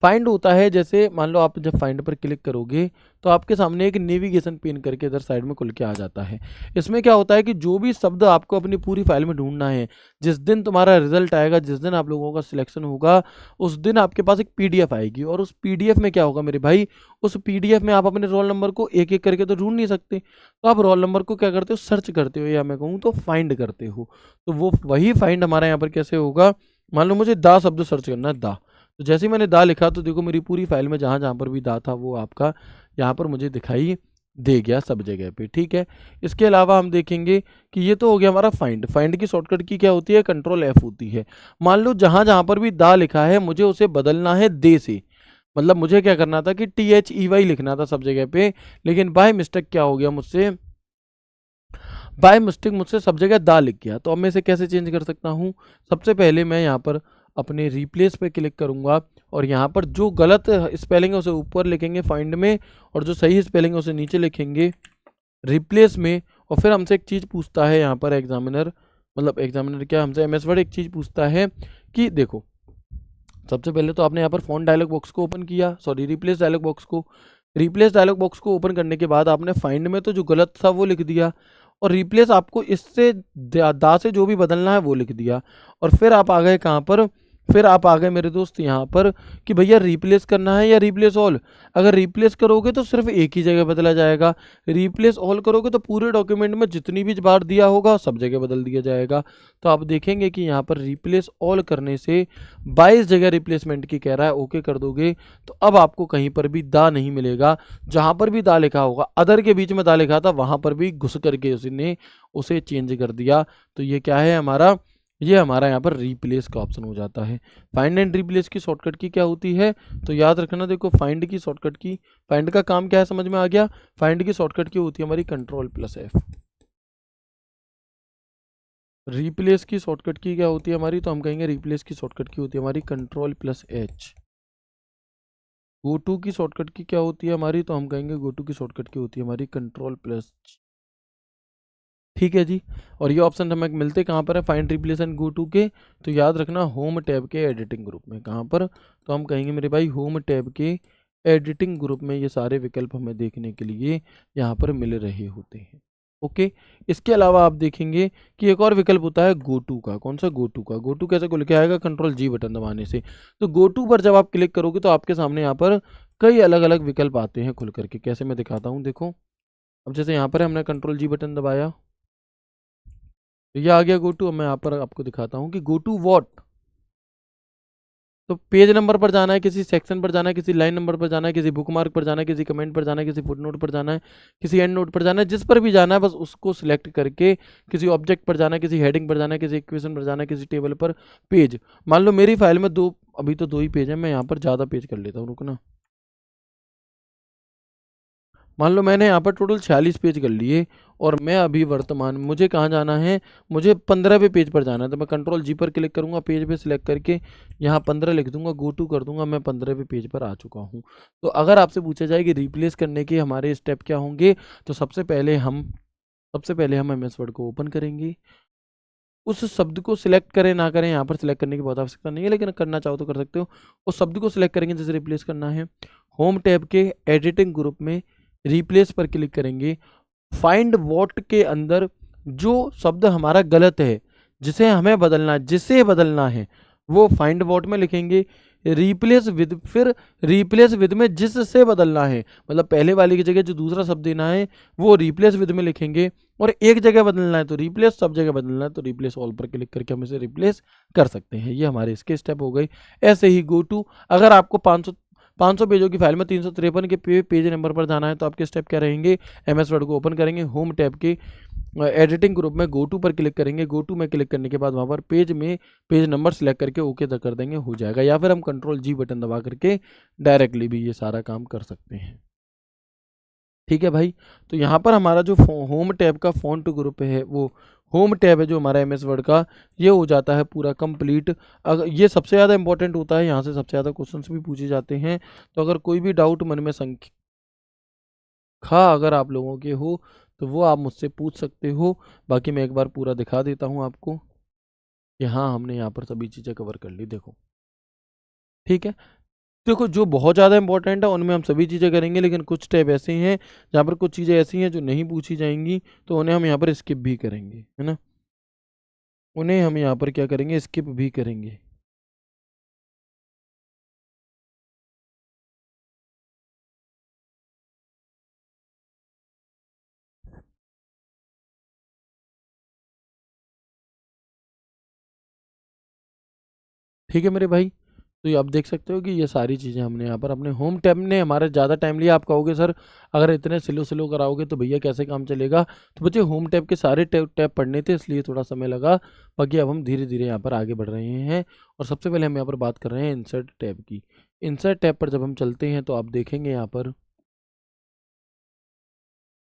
Speaker 1: फाइंड होता है, जैसे मान लो आप जब फाइंड पर क्लिक करोगे तो आपके सामने एक नेविगेशन पेन करके इधर साइड में खुल के आ जाता है। इसमें क्या होता है कि जो भी शब्द आपको अपनी पूरी फाइल में ढूंढना है, जिस दिन तुम्हारा रिजल्ट आएगा, जिस दिन आप लोगों का सिलेक्शन होगा, उस दिन आपके पास एक PDF आएगी। और उस PDF में क्या होगा मेरे भाई, उस PDF में आप अपने रोल नंबर को एक एक करके तो ढूंढ नहीं सकते, तो आप रोल नंबर को क्या करते हो, सर्च करते हो, या मैं कहूँ तो फाइंड करते हो। तो वो वही फाइंड हमारे यहाँ पर कैसे होगा, मान लो मुझे दा शब्द सर्च करना है, दा, तो जैसे ही मैंने दा लिखा तो देखो मेरी पूरी फाइल में जहाँ जहाँ पर भी दा था वो आपका यहाँ पर मुझे दिखाई दे गया सब जगह पे, ठीक है। इसके अलावा हम देखेंगे कि ये तो हो गया हमारा फाइंड। फाइंड की शॉर्टकट की क्या होती है, कंट्रोल F होती है। मान लो जहाँ जहाँ पर भी दा लिखा है मुझे उसे बदलना है दे से, मतलब मुझे क्या करना था कि THEY लिखना था सब जगह पे, लेकिन बाय मिस्टेक क्या हो गया, मुझसे सब जगह दा लिख गया। तो अब मैं इसे कैसे चेंज कर सकता हूँ, सबसे पहले मैं यहाँ पर अपने रिप्लेस पे क्लिक करूँगा और यहाँ पर जो गलत स्पेलिंग है उसे ऊपर लिखेंगे फाइंड में, और जो सही स्पेलिंग है उसे नीचे लिखेंगे रिप्लेस में। और फिर हमसे एक चीज़ पूछता है यहाँ पर एग्जामिनर, मतलब एग्जामिनर क्या, हमसे MS वर्ड एक चीज़ पूछता है कि देखो, सबसे पहले तो आपने यहाँ पर फ़ॉन्ट डायलॉग बॉक्स को ओपन किया, सॉरी रिप्लेस डायलॉग बॉक्स को, रिप्लेस डायलॉग बॉक्स को ओपन करने के बाद आपने फाइंड में तो जो गलत था वो लिख दिया, और रिप्लेस आपको इससे दा से जो भी बदलना है वो लिख दिया। और फिर आप आ गए कहाँ पर, फिर आप आ गए मेरे दोस्त यहाँ पर कि भैया रिप्लेस करना है या रिप्लेस ऑल। अगर रिप्लेस करोगे तो सिर्फ एक ही जगह बदला जाएगा, रिप्लेस ऑल करोगे तो पूरे डॉक्यूमेंट में जितनी भी बार दिया होगा सब जगह बदल दिया जाएगा। तो आप देखेंगे कि यहाँ पर रिप्लेस ऑल करने से 22 जगह रिप्लेसमेंट की कह रहा है, ओके कर दोगे तो अब आपको कहीं पर भी दा नहीं मिलेगा। जहाँ पर भी दा लिखा होगा, अदर के बीच में दा लिखा था वहाँ पर भी घुस करके उसने उसे चेंज कर दिया। तो ये क्या है हमारा, ये हमारा यहाँ पर रिप्लेस का ऑप्शन हो जाता है। फाइंड एंड रिप्लेस की शॉर्टकट की क्या होती है, तो याद रखना, देखो फाइंड की शॉर्टकट की, फाइंड का काम क्या है समझ में आ गया। फाइंड की शॉर्टकट की होती है हमारी कंट्रोल+F। रिप्लेस की शॉर्टकट की क्या होती है हमारी, तो हम कहेंगे रिप्लेस की शॉर्टकट की होती है हमारी कंट्रोल+H। गो टू की शॉर्टकट की क्या होती है हमारी, तो हम कहेंगे गो टू की शॉर्टकट की होती है हमारी कंट्रोल+G। ठीक है जी। और ये ऑप्शन हमें मिलते कहाँ पर है, find replace and go to के, तो याद रखना होम टैब के एडिटिंग ग्रुप में। कहाँ पर, तो हम कहेंगे मेरे भाई होम टैब के एडिटिंग ग्रुप में ये सारे विकल्प हमें देखने के लिए यहाँ पर मिल रहे होते हैं। ओके। इसके अलावा आप देखेंगे कि एक और विकल्प होता है गो टू का। कौन सा, गो टू का। गो टू कैसे खुल के आएगा, कंट्रोल G बटन दबाने से। तो गो टू पर जब आप क्लिक करोगे तो आपके सामने यहाँ पर कई अलग अलग विकल्प आते हैं खुल करके। कैसे, मैं दिखाता हूँ, देखो। अब जैसे यहाँ पर हमने कंट्रोल G बटन दबाया तो ये आ गया गो टू। अब मैं यहाँ पर आपको दिखाता हूँ कि गो टू वॉट, तो पेज नंबर पर जाना है, किसी सेक्शन पर जाना है, किसी लाइन नंबर पर जाना है, किसी बुक मार्क पर जाना है, किसी कमेंट पर जाना है, किसी फुटनोट पर जाना है, किसी एंड नोट पर जाना है, जिस पर भी जाना है बस उसको सिलेक्ट करके किसी ऑब्जेक्ट पर जाना है, किसी हेडिंग पर जाना है, किसी इक्वेशन पर जाना है, किसी टेबल पर पेज। मान लो मेरी फाइल में अभी तो 2 ही पेज है, मैं यहाँ पर ज़्यादा पेज कर लेता हूँ, रुकना। मान लो मैंने यहाँ पर टोटल 46 पेज कर लिए और मैं अभी वर्तमान मुझे कहाँ जाना है, मुझे 15वें पेज पर जाना है। तो मैं कंट्रोल G पर क्लिक करूँगा, पेज पे सिलेक्ट करके यहाँ 15 लिख दूंगा, गो टू कर दूंगा, मैं 15वें पेज पर आ चुका हूँ। तो अगर आपसे पूछा जाए कि रिप्लेस करने के हमारे स्टेप क्या होंगे, तो सबसे पहले हम MS वर्ड को ओपन करेंगे। उस शब्द को सिलेक्ट करें ना करें, यहाँ पर सिलेक्ट करने की बहुत आवश्यकता नहीं है, लेकिन करना चाहो तो कर सकते हो। उस शब्द को सिलेक्ट करेंगे जैसे रिप्लेस करना है, होम टैब के एडिटिंग ग्रुप में रिप्लेस पर क्लिक करेंगे। फाइंड वॉट के अंदर जो शब्द हमारा गलत है, जिसे हमें बदलना है, जिसे बदलना है, वो फाइंड वॉट में लिखेंगे। रिप्लेस विद, फिर रिप्लेस विद में जिससे बदलना है, मतलब पहले वाले की जगह जो दूसरा शब्द देना है वो रिप्लेस विद में लिखेंगे, और एक जगह बदलना है तो रिप्लेस, सब जगह बदलना है तो रिप्लेस ऑल पर क्लिक करके हम इसे रिप्लेस कर सकते हैं। ये हमारे इसके स्टेप हो गए। ऐसे ही गो टू, अगर आपको 500 पेजों की फाइल में 353 के पेज नंबर पर जाना है तो आपके स्टेप क्या रहेंगे, एमएस वर्ड को ओपन करेंगे, होम टैब के एडिटिंग ग्रुप में गो टू पर क्लिक करेंगे, गो टू में क्लिक करने के बाद वहाँ पर पेज में पेज नंबर सेलेक्ट करके ओके कर देंगे, हो जाएगा। या फिर हम कंट्रोल जी बटन दबा करके डायरेक्टली भी ये सारा काम कर सकते हैं। ठीक है भाई, तो यहाँ पर हमारा जो होम टैब का फ़ॉन्ट ग्रुप है, वो होम टैब है जो हमारा एमएस वर्ड का, ये हो जाता है पूरा कंप्लीट। अगर ये सबसे ज़्यादा इंपॉर्टेंट होता है, यहाँ से सबसे ज़्यादा क्वेश्चंस भी पूछे जाते हैं। तो अगर कोई भी डाउट मन में संख्या अगर आप लोगों के हो तो वो आप मुझसे पूछ सकते हो। बाकी मैं एक बार पूरा दिखा देता हूँ आपको कि हाँ हमने यहाँ पर सभी चीज़ें कवर कर ली, देखो। ठीक है, देखो जो बहुत ज़्यादा इंपॉर्टेंट है उनमें हम सभी चीज़ें करेंगे, लेकिन कुछ टैब ऐसे हैं जहाँ पर कुछ चीज़ें ऐसी हैं जो नहीं पूछी जाएंगी, तो उन्हें हम यहाँ पर स्किप भी करेंगे, है ना, उन्हें हम यहाँ पर क्या करेंगे, स्किप भी करेंगे। ठीक है मेरे भाई, तो ये आप देख सकते हो कि ये सारी चीज़ें हमने यहाँ पर अपने होम टैब ने हमारा ज़्यादा टाइम लिया। आप कहोगे सर अगर इतने स्लो स्लो कराओगे तो भैया कैसे काम चलेगा, तो बच्चे होम टैब के सारे टैब पढ़ने थे इसलिए थोड़ा समय लगा। बाकी अब हम धीरे धीरे यहाँ पर आगे बढ़ रहे हैं, और सबसे पहले हम यहाँ पर बात कर रहे हैं इंसर्ट टैब की। इंसर्ट टैब पर जब हम चलते हैं तो आप देखेंगे यहाँ पर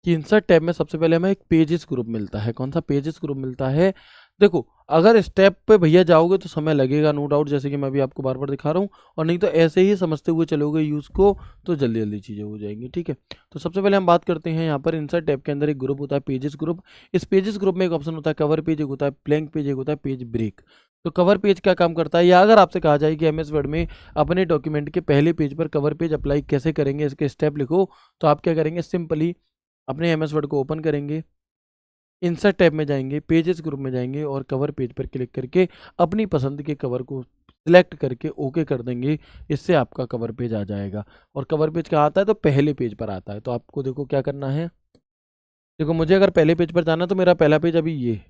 Speaker 1: कि इंसर्ट टैब में सबसे पहले हमें एक पेजेस ग्रुप मिलता है। कौन सा पेजेस ग्रुप मिलता है, देखो अगर स्टेप पे भैया जाओगे तो समय लगेगा नो डाउट, जैसे कि मैं भी आपको बार बार दिखा रहा हूँ, और नहीं तो ऐसे ही समझते हुए चलोगे यूज़ को तो जल्दी जल्दी चीज़ें हो जाएंगी। ठीक है, तो सबसे पहले हम बात करते हैं यहाँ पर इंसर्ट टैब के अंदर एक ग्रुप होता है पेजेस ग्रुप। इस पेजेस ग्रुप में एक ऑप्शन होता है कवर पेज, एक होता है ब्लैंक पेज, एक होता है पेज ब्रेक। तो कवर पेज क्या काम करता है, या अगर आपसे कहा जाए कि एमएस वर्ड में अपने डॉक्यूमेंट के पहले पेज पर कवर पेज अप्लाई कैसे करेंगे, इसके स्टेप लिखो, तो आप क्या करेंगे, सिंपली अपने एमएस वर्ड को ओपन करेंगे, इंसर्ट टैब में जाएंगे, पेजेस ग्रुप में जाएंगे और कवर पेज पर क्लिक करके अपनी पसंद के कवर को सिलेक्ट करके ओके कर देंगे। इससे आपका कवर पेज आ जाएगा। और कवर पेज कहाँ आता है, तो पहले पेज पर आता है। तो आपको देखो क्या करना है, देखो मुझे अगर पहले पेज पर जाना तो मेरा पहला पेज अभी ये है,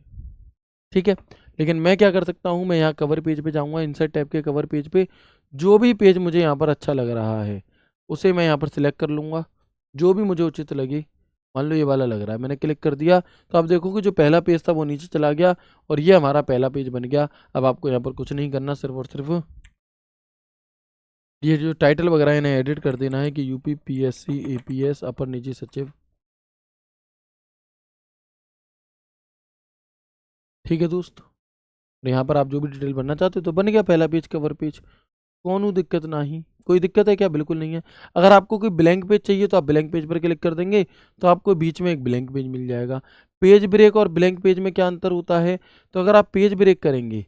Speaker 1: ठीक है, लेकिन मैं क्या कर सकता हूँ, मैं यहाँ कवर पेज पे जाऊँगा, इंसर्ट टैब के कवर पेज पे जो भी पेज मुझे यहाँ पर अच्छा लग रहा है उसे मैं यहाँ पर सिलेक्ट कर लूँगा, जो भी मुझे उचित लगे। मान लो ये वाला लग रहा है, मैंने क्लिक कर दिया तो आप देखो कि जो पहला पेज था वो नीचे चला गया और ये हमारा पहला पेज बन गया। अब आपको यहाँ पर कुछ नहीं करना, सिर्फ और सिर्फ ये जो टाइटल वगैरह है इन्हें एडिट कर देना है कि यूपी पीएससी एपीएस अपर निजी सचिव। ठीक है दोस्त, और यहाँ पर आप जो भी डिटेल भरना चाहते हो तो बन गया पहला पेज, कवर पेज। कौन दिक्कत नहीं, कोई दिक्कत है क्या, बिल्कुल नहीं है। अगर आपको कोई ब्लैंक पेज चाहिए तो आप ब्लैंक पेज पर क्लिक कर देंगे तो आपको बीच में एक ब्लैंक पेज मिल जाएगा। पेज ब्रेक और ब्लैंक पेज में क्या अंतर होता है, तो अगर आप पेज ब्रेक करेंगे,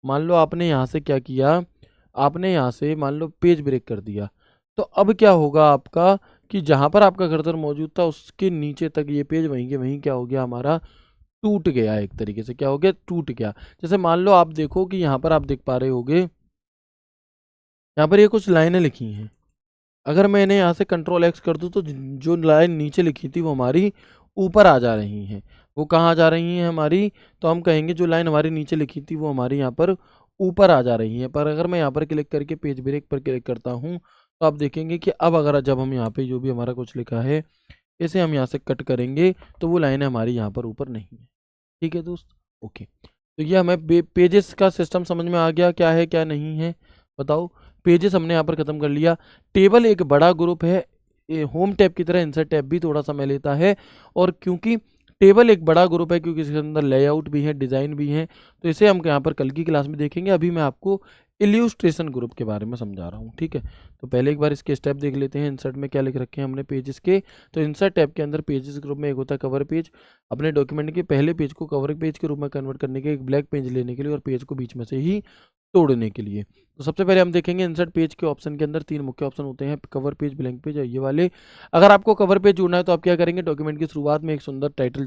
Speaker 1: मान लो आपने यहाँ से क्या किया, आपने यहाँ से मान लो पेज ब्रेक कर दिया, तो अब क्या होगा आपका कि जहाँ पर आपका कर्सर मौजूद था उसके नीचे तक ये पेज वहीं के वहीं क्या हो गया, हमारा टूट गया। एक तरीके से क्या हो गया, टूट गया। जैसे मान लो आप देखो कि यहाँ पर आप देख पा रहे होगे, यहाँ पर ये कुछ लाइनें लिखी हैं। अगर मैंने यहाँ से कंट्रोल एक्स कर दूँ तो जो लाइन नीचे लिखी थी वो हमारी ऊपर आ जा रही हैं। वो कहाँ आ जा रही हैं हमारी, तो हम कहेंगे जो लाइन हमारी नीचे लिखी थी वो हमारी यहाँ पर ऊपर आ जा रही हैं। पर अगर मैं यहाँ पर क्लिक करके पेज ब्रेक पर क्लिक करता हूँ तो आप देखेंगे कि अब अगर जब हम यहाँ पे जो भी हमारा कुछ लिखा है इसे हम यहाँ से कट करेंगे तो वो लाइनें हमारी यहाँ पर ऊपर नहीं है। ठीक है दोस्त, ओके। तो ये हमें पेजेस का सिस्टम समझ में आ गया, क्या है क्या नहीं है, बताओ। पेजेस हमने यहाँ पर ख़त्म कर लिया। टेबल एक बड़ा ग्रुप है, होम टैब की तरह इंसर्ट टैब भी थोड़ा समय लेता है, और क्योंकि टेबल एक बड़ा ग्रुप है क्योंकि इसके अंदर लेआउट भी है, डिज़ाइन भी है, तो इसे हम यहाँ पर कल की क्लास में देखेंगे। अभी मैं आपको इल्यूस्ट्रेशन ग्रुप के बारे में समझा रहा हूँ, ठीक है। तो पहले एक बार इसके स्टेप देख लेते हैं। इंसर्ट में क्या लिख रखे हैं हमने पेजेस के, तो इंसर्ट टैब के अंदर पेजेस ग्रुप में एक होता है कवर पेज। अपने डॉक्यूमेंट के पहले पेज को कवर पेज के रूप में कन्वर्ट करने के एक ब्लैंक पेज लेने के लिए और पेज को बीच में से ही तोड़ने के लिए। तो सबसे पहले हम देखेंगे इंसर्ट पेज के ऑप्शन के अंदर 3 मुख्य ऑप्शन होते हैं, कवर पेज, ब्लैंक पेज और ये वाले। अगर आपको कवर पेज जोड़ना है तो आप क्या करेंगे, डॉक्यूमेंट की शुरुआत में एक सुंदर टाइटल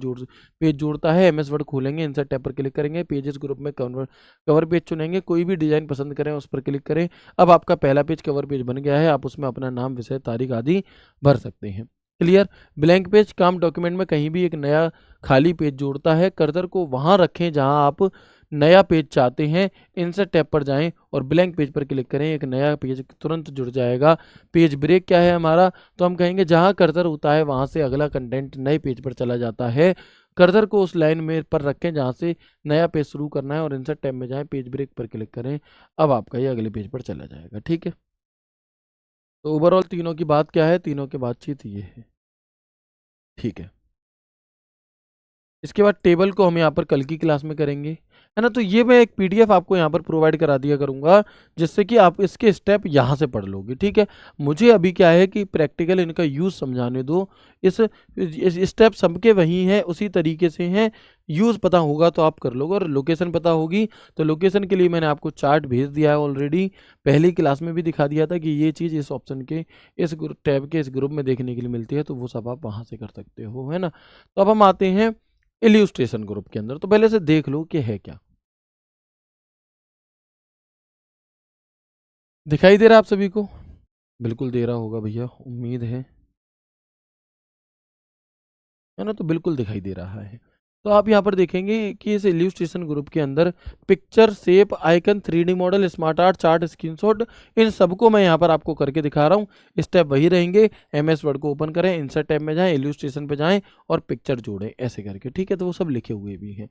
Speaker 1: पेज जोड़ता है, एमएस वर्ड खोलेंगे, इंसर्ट टैब पर क्लिक करेंगे, पेजेस ग्रुप में कवर पेज चुनेंगे, कोई भी डिजाइन पसंद करें उस पर क्लिक करें। अब आपका पहला पेज कवर पेज बन गया है, आप उसमें अपना नाम, विषय, तारीख आदि भर सकते हैं। क्लियर। ब्लैंक पेज काम डॉक्यूमेंट में कहीं भी एक नया खाली पेज जोड़ता है। कर्सर को वहां रखें जहां आप नया पेज चाहते हैं, इंसर्ट टैब पर जाएं और ब्लैंक पेज पर क्लिक करें, एक नया पेज तुरंत जुड़ जाएगा। पेज ब्रेक क्या है हमारा, तो हम कहेंगे जहां कर्सर होता है वहां से अगला कंटेंट नए पेज पर चला जाता है। कर्सर को उस लाइन में पर रखें जहां से नया पेज शुरू करना है और इंसर्ट टैब में जाएं, पेज ब्रेक पर क्लिक करें, अब आपका ये अगले पेज पर चला जाएगा। ठीक है, तो ओवरऑल तीनों की बात क्या है, तीनों की बातचीत ये है। ठीक है, इसके बाद टेबल को हम यहाँ पर कल की क्लास में करेंगे, है ना। तो ये मैं एक पीडीएफ आपको यहाँ पर प्रोवाइड करा दिया करूँगा, जिससे कि आप इसके स्टेप यहाँ से पढ़ लोगे। ठीक है, मुझे अभी क्या है कि प्रैक्टिकल इनका यूज़ समझाने दो। इस स्टेप सबके वही हैं, उसी तरीके से हैं, यूज़ पता होगा तो आप कर लोगे, और लोकेशन पता होगी तो लोकेशन के लिए मैंने आपको चार्ट भेज दिया है ऑलरेडी। पहली क्लास में भी दिखा दिया था कि ये चीज़ इस ऑप्शन के, इस टैब के इस ग्रुप में देखने के लिए मिलती है, तो वो सब आप वहाँ से कर सकते हो, है ना। तो अब हम आते हैं इल्यूस्ट्रेशन ग्रुप के अंदर। तो पहले से देख लो कि है क्या, दिखाई दे रहा है आप सभी को? बिल्कुल दे रहा होगा भैया, उम्मीद है ना। तो बिल्कुल दिखाई दे रहा है। तो आप यहाँ पर देखेंगे कि इस इल्यूस्ट्रेशन ग्रुप के अंदर picture, shape, icon, 3D model, smart art, chart, screenshot, इन सबको मैं यहाँ पर आपको करके दिखा रहा हूँ। स्टेप वही रहेंगे, एमएस वर्ड को ओपन करें, इंसर्ट टैब में जाएं, इल्यूस्ट्रेशन पे जाएं और पिक्चर जोड़ें, ऐसे करके। ठीक है, तो वो सब लिखे हुए भी हैं।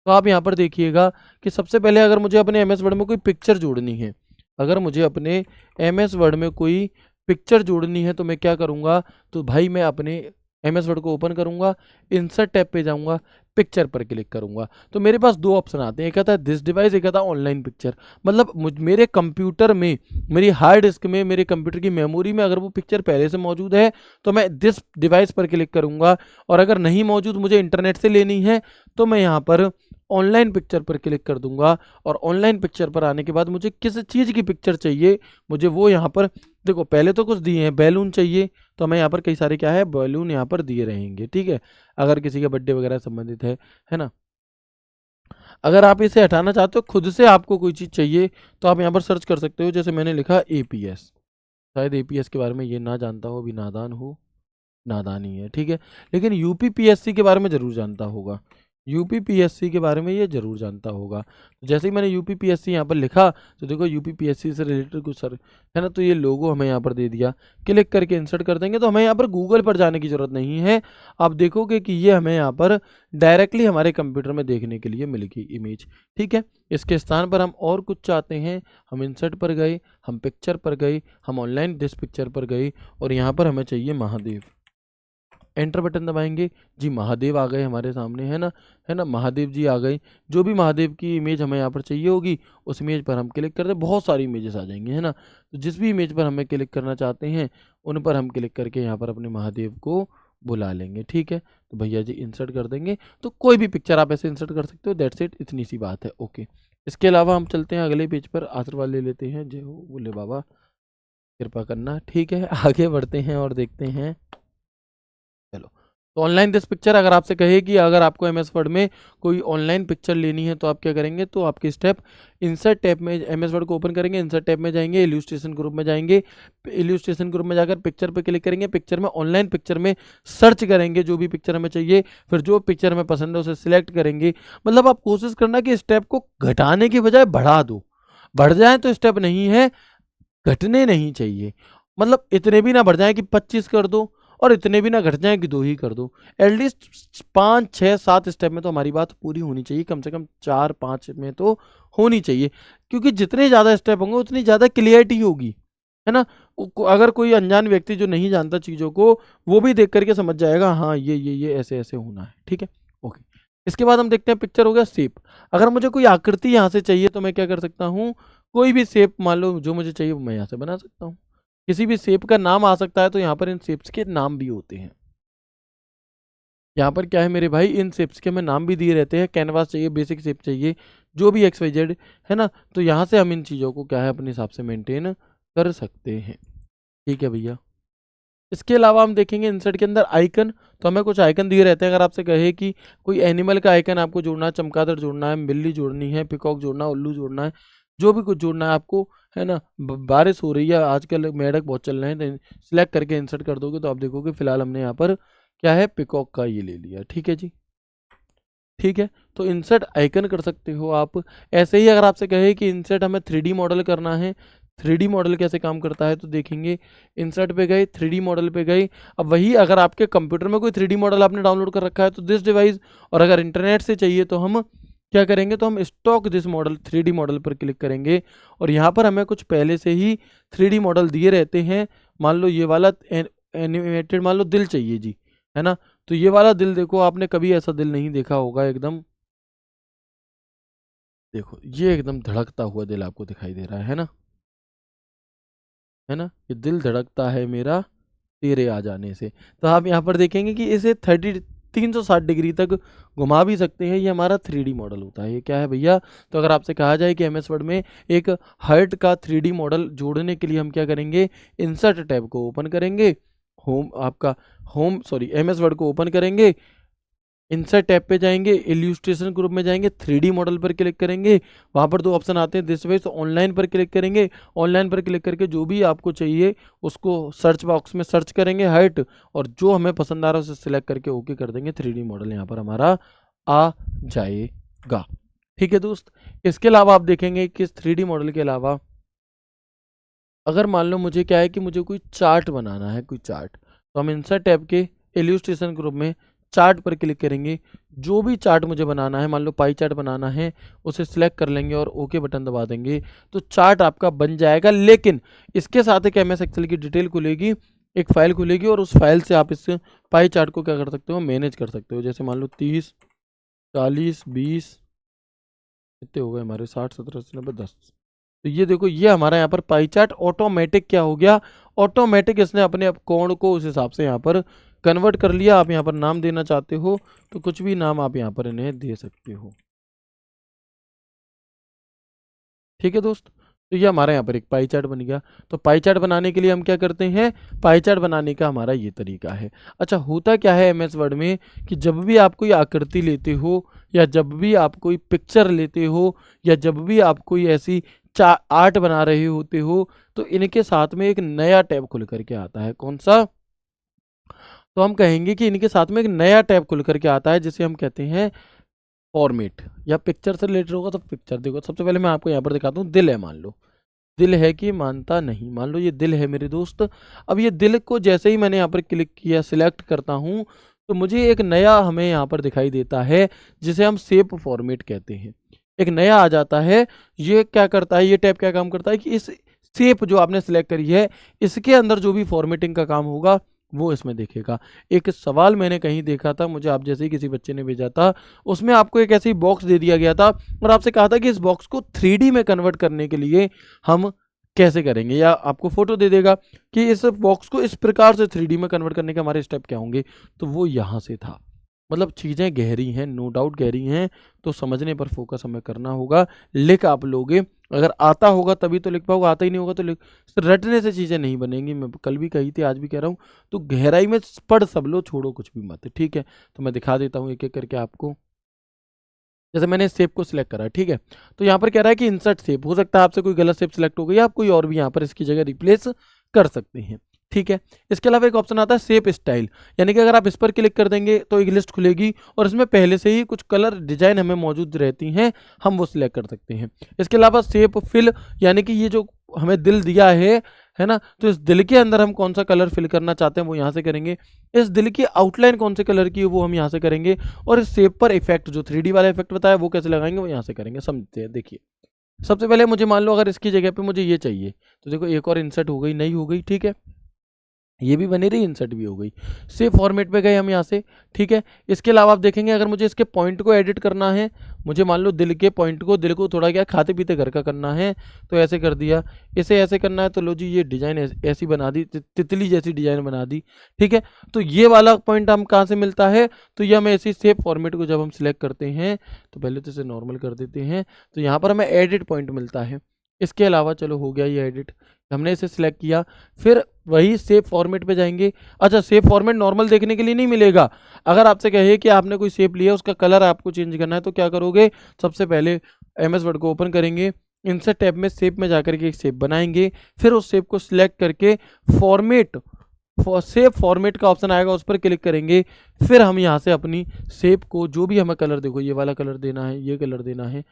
Speaker 1: तो आप यहाँ पर देखिएगा कि सबसे पहले अगर मुझे अपने एमएस वर्ड में कोई पिक्चर जोड़नी है, अगर मुझे अपने एमएस वर्ड में कोई पिक्चर जोड़नी है तो मैं क्या करूँगा, तो भाई मैं अपने एमएस वर्ड को ओपन करूंगा, इंसर्ट टैब पे जाऊंगा, पिक्चर पर क्लिक करूंगा, तो मेरे पास दो ऑप्शन आते हैं, एक आता है दिस डिवाइस, एक आता है ऑनलाइन पिक्चर। मतलब मेरे कंप्यूटर में, मेरी हार्ड डिस्क में, मेरे कंप्यूटर की मेमोरी में अगर वो पिक्चर पहले से मौजूद है तो मैं दिस डिवाइस पर क्लिक करूंगा, और अगर नहीं मौजूद, मुझे इंटरनेट से लेनी है, तो मैं यहाँ पर ऑनलाइन पिक्चर पर क्लिक कर दूंगा। और ऑनलाइन पिक्चर पर आने के बाद मुझे किस चीज़ की पिक्चर चाहिए, मुझे वो यहाँ पर देखो, पहले तो कुछ दिए हैं, बैलून चाहिए, तो हमें यहाँ पर कई सारे क्या है, बैलून यहाँ पर दिए रहेंगे। ठीक है, अगर किसी का बर्थडे वगैरह संबंधित है ना। अगर आप इसे हटाना चाहते हो, खुद से आपको कोई चीज़ चाहिए, तो आप यहाँ पर सर्च कर सकते हो। जैसे मैंने लिखा एपीएस, शायद एपीएस के बारे में ये ना जानता हो, अभी नादान हो, नादान ही है। ठीक है, लेकिन यूपीपीएससी के बारे में ज़रूर जानता होगा, यूपीपीएससी के बारे में ये जरूर जानता होगा। तो जैसे ही मैंने यूपीपीएससी यहाँ पर लिखा, तो देखो यूपीपीएससी से रिलेटेड कुछ सर, है ना, तो ये लोगो हमें यहाँ पर दे दिया, क्लिक करके इंसर्ट कर देंगे, तो हमें यहाँ पर गूगल पर जाने की ज़रूरत नहीं है। आप देखोगे कि ये हमें यहाँ पर डायरेक्टली हमारे कंप्यूटर में देखने के लिए मिलेगी इमेज। ठीक है, इसके स्थान पर हम और कुछ चाहते हैं, हम इंसर्ट पर गए, हम पिक्चर पर गए, हम ऑनलाइन दिस पिक्चर पर गए, और यहाँ पर हमें चाहिए महादेव, एंटर बटन दबाएंगे जी, महादेव आ गए हमारे सामने, है ना, महादेव जी आ गए। जो भी महादेव की इमेज हमें यहाँ पर चाहिए होगी, उस इमेज पर हम क्लिक करते हैं, बहुत सारी इमेजेस आ जाएंगी, है ना। तो जिस भी इमेज पर हमें क्लिक करना चाहते हैं, उन पर हम क्लिक करके यहाँ पर अपने महादेव को बुला लेंगे। ठीक है, तो भैया जी इंसर्ट कर देंगे, तो कोई भी पिक्चर आप ऐसे इंसर्ट कर सकते हो, दैट्स इट, इतनी सी बात है। ओके, इसके अलावा हम चलते हैं अगले पेज पर, आशीर्वाद ले लेते हैं, जय हो बोले बाबा, कृपा करना। ठीक है, आगे बढ़ते हैं और देखते हैं। चलो, तो ऑनलाइन दिस पिक्चर, अगर आपसे कहे कि अगर आपको एमएस वर्ड में कोई ऑनलाइन पिक्चर लेनी है तो आप क्या करेंगे, तो आपके स्टेप, इंसर्ट टैब में एमएस वर्ड को ओपन करेंगे, इंसर्ट टैब में जाएंगे, इल्यूस्ट्रेशन ग्रुप में जाएंगे, इल्यूस्ट्रेशन ग्रुप में जाकर पिक्चर पर क्लिक करेंगे, पिक्चर में ऑनलाइन पिक्चर में सर्च करेंगे जो भी पिक्चर हमें चाहिए, फिर जो पिक्चर हमें पसंद है उसे सिलेक्ट करेंगे। मतलब आप कोशिश करना कि स्टेप को घटाने की बजाय बढ़ा दो, बढ़ जाए तो स्टेप नहीं है, घटने नहीं चाहिए। मतलब इतने भी ना बढ़ जाए कि 25 कर दो, और इतने भी ना घट जाए कि 2 ही कर दो। एटलीस्ट 5, 6, 7 स्टेप में तो हमारी बात पूरी होनी चाहिए, कम से कम 4, 5 में तो होनी चाहिए, क्योंकि जितने ज़्यादा स्टेप होंगे उतनी ज़्यादा क्लियरिटी होगी, है ना। अगर कोई अनजान व्यक्ति जो नहीं जानता चीज़ों को, वो भी देख करके समझ जाएगा, हाँ ये ऐसे ऐसे होना है। ठीक है, ओके। इसके बाद हम देखते हैं, पिक्चर हो गया, शेप। अगर मुझे कोई आकृति यहाँ से चाहिए तो मैं क्या कर सकता हूँ, कोई भी शेप मान लो जो मुझे चाहिए वो मैं यहाँ से बना सकता हूँ। किसी भी शेप का नाम आ सकता है, तो यहाँ पर इन शेप्स के नाम भी होते हैं। यहाँ पर क्या है मेरे भाई, इन शेप्स के हमें नाम भी दिए रहते हैं। कैनवास चाहिए, बेसिक शेप चाहिए, जो भी एक्स वाई जेड है ना, तो यहाँ से हम इन चीज़ों को क्या है अपने हिसाब से मेंटेन कर सकते हैं। ठीक है भैया। इसके अलावा हम देखेंगे इंसर्ट के अंदर आइकन, तो हमें कुछ आइकन दिए रहते हैं। अगर आपसे कहे कि कोई एनिमल का आइकन आपको जोड़ना है, चमगादड़ जोड़ना है, बिल्ली जोड़नी है, पिकॉक जोड़ना है, उल्लू जोड़ना है, जो भी कुछ जोड़ना है आपको, है ना, बारिश हो रही है आजकल, मेढक बहुत चल रहे हैं, तो सिलेक्ट करके इंसर्ट कर दोगे तो आप देखोगे फिलहाल हमने यहाँ पर क्या है, पिकॉक का ये ले लिया। ठीक है जी, ठीक है। तो इंसर्ट आइकन कर सकते हो आप। ऐसे ही अगर आपसे कहे कि इंसर्ट हमें 3D मॉडल करना है, 3D मॉडल कैसे काम करता है, तो देखेंगे इंसर्ट पे गए, 3D मॉडल पे गए। अब वही अगर आपके कंप्यूटर में कोई 3D मॉडल आपने डाउनलोड कर रखा है तो दिस डिवाइस, और अगर इंटरनेट से चाहिए तो हम क्या करेंगे, तो हम stock this model 3D model पर क्लिक करेंगे। और यहाँ पर हमें कुछ पहले से ही 3D मॉडल दिए रहते हैं। मान लो ये वाला एनिमेटेड, मान लो दिल चाहिए जी, है ना, तो ये वाला दिल देखो, आपने कभी ऐसा दिल नहीं देखा होगा, एकदम देखो ये एकदम धड़कता हुआ दिल आपको दिखाई दे रहा है ना, ये दिल धड़कता है मेरा तेरे आ जाने से। तो आप यहाँ पर देखेंगे कि इसे 360 डिग्री तक घुमा भी सकते हैं। ये हमारा 3D मॉडल होता है। ये क्या है भैया, तो अगर आपसे कहा जाए कि MS वर्ड में एक हार्ट का 3D मॉडल जोड़ने के लिए हम क्या करेंगे, इंसर्ट टैब को ओपन करेंगे, MS वर्ड को ओपन करेंगे, इंसर्ट टैब पे जाएंगे, इल्यूस्ट्रेशन ग्रुप में जाएंगे, 3D मॉडल पर क्लिक करेंगे, वहाँ पर 2 ऑप्शन आते हैं दिस वे, तो ऑनलाइन पर क्लिक करेंगे, ऑनलाइन पर क्लिक करके जो भी आपको चाहिए उसको सर्च बॉक्स में सर्च करेंगे हाइट, और जो हमें पसंद आ रहा है उसे सिलेक्ट करके ओके कर देंगे, 3D मॉडल यहाँ पर हमारा आ जाएगा। ठीक है दोस्त। इसके अलावा आप देखेंगे कि इस 3D मॉडल के अलावा अगर मान लो मुझे क्या है कि मुझे कोई चार्ट बनाना है, कोई चार्ट, तो हम इंसर्ट टैब के इल्यूस्ट्रेशन ग्रुप में चार्ट पर क्लिक करेंगे। जो भी चार्ट मुझे बनाना है, मान लो पाई चार्ट बनाना है, उसे सिलेक्ट कर लेंगे और ओके बटन दबा देंगे, तो चार्ट आपका बन जाएगा। लेकिन इसके साथ एक MS एक्सेल की डिटेल खुलेगी, एक फाइल खुलेगी, और उस फाइल से आप इस पाई चार्ट को क्या कर सकते हो, मैनेज कर सकते हो। जैसे मान लो 30 40 20 कितने हो गए हमारे, 60 70 80 90 10, तो ये देखो ये हमारा यहाँ पर पाई चार्ट ऑटोमेटिक क्या हो गया, ऑटोमेटिक इसने अपने कोण को उस हिसाब से यहाँ पर कन्वर्ट कर लिया। आप यहाँ पर नाम देना चाहते हो तो कुछ भी नाम आप यहाँ पर इन्हें दे सकते हो। ठीक है दोस्त, तो ये हमारा यहाँ पर एक पाई चार्ट बन गया। तो पाई चार्ट बनाने के लिए हम क्या करते हैं, पाई चार्ट बनाने का हमारा ये तरीका है। अच्छा, होता क्या है MS वर्ड में कि जब भी आप कोई आकृति लेते हो, या जब भी आप कोई पिक्चर लेते हो, या जब भी आप कोई ऐसी आर्ट बना रहे होते हो, तो इनके साथ में एक नया टैब खुल करके आता है। कौन सा, तो हम कहेंगे कि इनके साथ में एक नया टैब खुल करके आता है जिसे हम कहते हैं फॉर्मेट, या पिक्चर से रिलेटेड होगा तो पिक्चर। देखो सबसे पहले मैं आपको यहाँ पर दिखाता हूँ, दिल है, मान लो दिल है कि मानता नहीं, मान लो ये दिल है मेरे दोस्त। अब ये दिल को जैसे ही मैंने यहाँ पर क्लिक किया, सिलेक्ट करता हूँ, तो मुझे एक नया हमें यहाँ पर दिखाई देता है जिसे हम शेप फॉर्मेट कहते हैं। एक नया आ जाता है। ये क्या करता है, ये टैब क्या काम करता है कि इस शेप जो आपने सिलेक्ट करी है, इसके अंदर जो भी फॉर्मेटिंग का काम होगा वो इसमें देखेगा। एक सवाल मैंने कहीं देखा था, मुझे आप जैसे ही किसी बच्चे ने भेजा था, उसमें आपको एक ऐसी बॉक्स दे दिया गया था और आपसे कहा था कि इस बॉक्स को 3D में कन्वर्ट करने के लिए हम कैसे करेंगे, या आपको फोटो दे देगा कि इस बॉक्स को इस प्रकार से 3D में कन्वर्ट करने के हमारे स्टेप क्या होंगे। तो वो यहाँ से था। मतलब चीज़ें गहरी हैं, नो डाउट गहरी हैं, तो समझने पर फोकस हमें करना होगा। लिख आप लोगे, अगर आता होगा तभी तो लिख पाओगे, आता ही नहीं होगा तो लिख, रटने से चीज़ें नहीं बनेंगी। मैं कल भी कही थी, आज भी कह रहा हूँ, तो गहराई में पढ़ सब लो, छोड़ो कुछ भी मत। ठीक है, तो मैं दिखा देता हूँ एक एक करके आपको। जैसे मैंने शेप को सिलेक्ट करा, ठीक है, तो यहाँ पर कह रहा है कि इंसर्ट शेप। हो सकता है आपसे कोई गलत शेप सिलेक्ट हो गई, आप कोई और भी यहाँ पर इसकी जगह रिप्लेस कर सकते हैं। ठीक है, इसके अलावा एक ऑप्शन आता है शेप स्टाइल, यानी कि अगर आप इस पर क्लिक कर देंगे तो एक लिस्ट खुलेगी और इसमें पहले से ही कुछ कलर डिजाइन हमें मौजूद रहती हैं, हम वो सिलेक्ट कर सकते हैं। इसके अलावा शेप फिल, यानी कि ये जो हमें दिल दिया है ना, तो इस दिल के अंदर हम कौन सा कलर फिल करना चाहते हैं वो यहाँ से करेंगे। इस दिल की आउटलाइन कौन से कलर की है वो हम यहाँ से करेंगे, और इस शेप पर इफेक्ट जो 3D वाला इफेक्ट बताया वो कैसे लगाएंगे वो यहाँ से करेंगे। समझते हैं, देखिए सबसे पहले मुझे मान लो अगर इसकी जगह पे मुझे ये चाहिए, तो देखो एक और इंसर्ट हो गई, नई हो गई। ठीक है, ये भी बनी रही, इंसर्ट भी हो गई। सेव फॉर्मेट पे गए हम यहाँ से, ठीक है। इसके अलावा आप देखेंगे अगर मुझे इसके पॉइंट को एडिट करना है, मुझे मान लो दिल के पॉइंट को, दिल को थोड़ा क्या खाते पीते घर का करना है, तो ऐसे कर दिया। इसे ऐसे करना है तो लो जी ये डिज़ाइन ऐसी बना दी, तितली जैसी डिज़ाइन बना दी, ठीक है। तो ये वाला पॉइंट हम कहाँ से मिलता है, तो ये हमें ऐसी सेव फॉर्मेट को जब हम सिलेक्ट करते हैं तो पहले तो इसे नॉर्मल कर देते हैं, तो यहाँ पर हमें एडिट पॉइंट मिलता है। इसके अलावा चलो हो गया ये एडिट, हमने इसे सिलेक्ट किया, फिर वही सेव फॉर्मेट पे जाएंगे। अच्छा, सेव फॉर्मेट नॉर्मल देखने के लिए नहीं मिलेगा। अगर आपसे कहे कि आपने कोई शेप लिया, उसका कलर आपको चेंज करना है, तो क्या करोगे, सबसे पहले MS वर्ड को ओपन करेंगे, इंसर्ट टैब में शेप में जाकर के एक शेप बनाएंगे, फिर उस शेप को सिलेक्ट करके फॉर्मेट सेव फॉर्मेट का ऑप्शन आएगा, उस पर क्लिक करेंगे। फिर हम यहाँ से अपनी शेप को जो भी हमें कलर, देखो ये वाला कलर देना है, ये कलर देना है,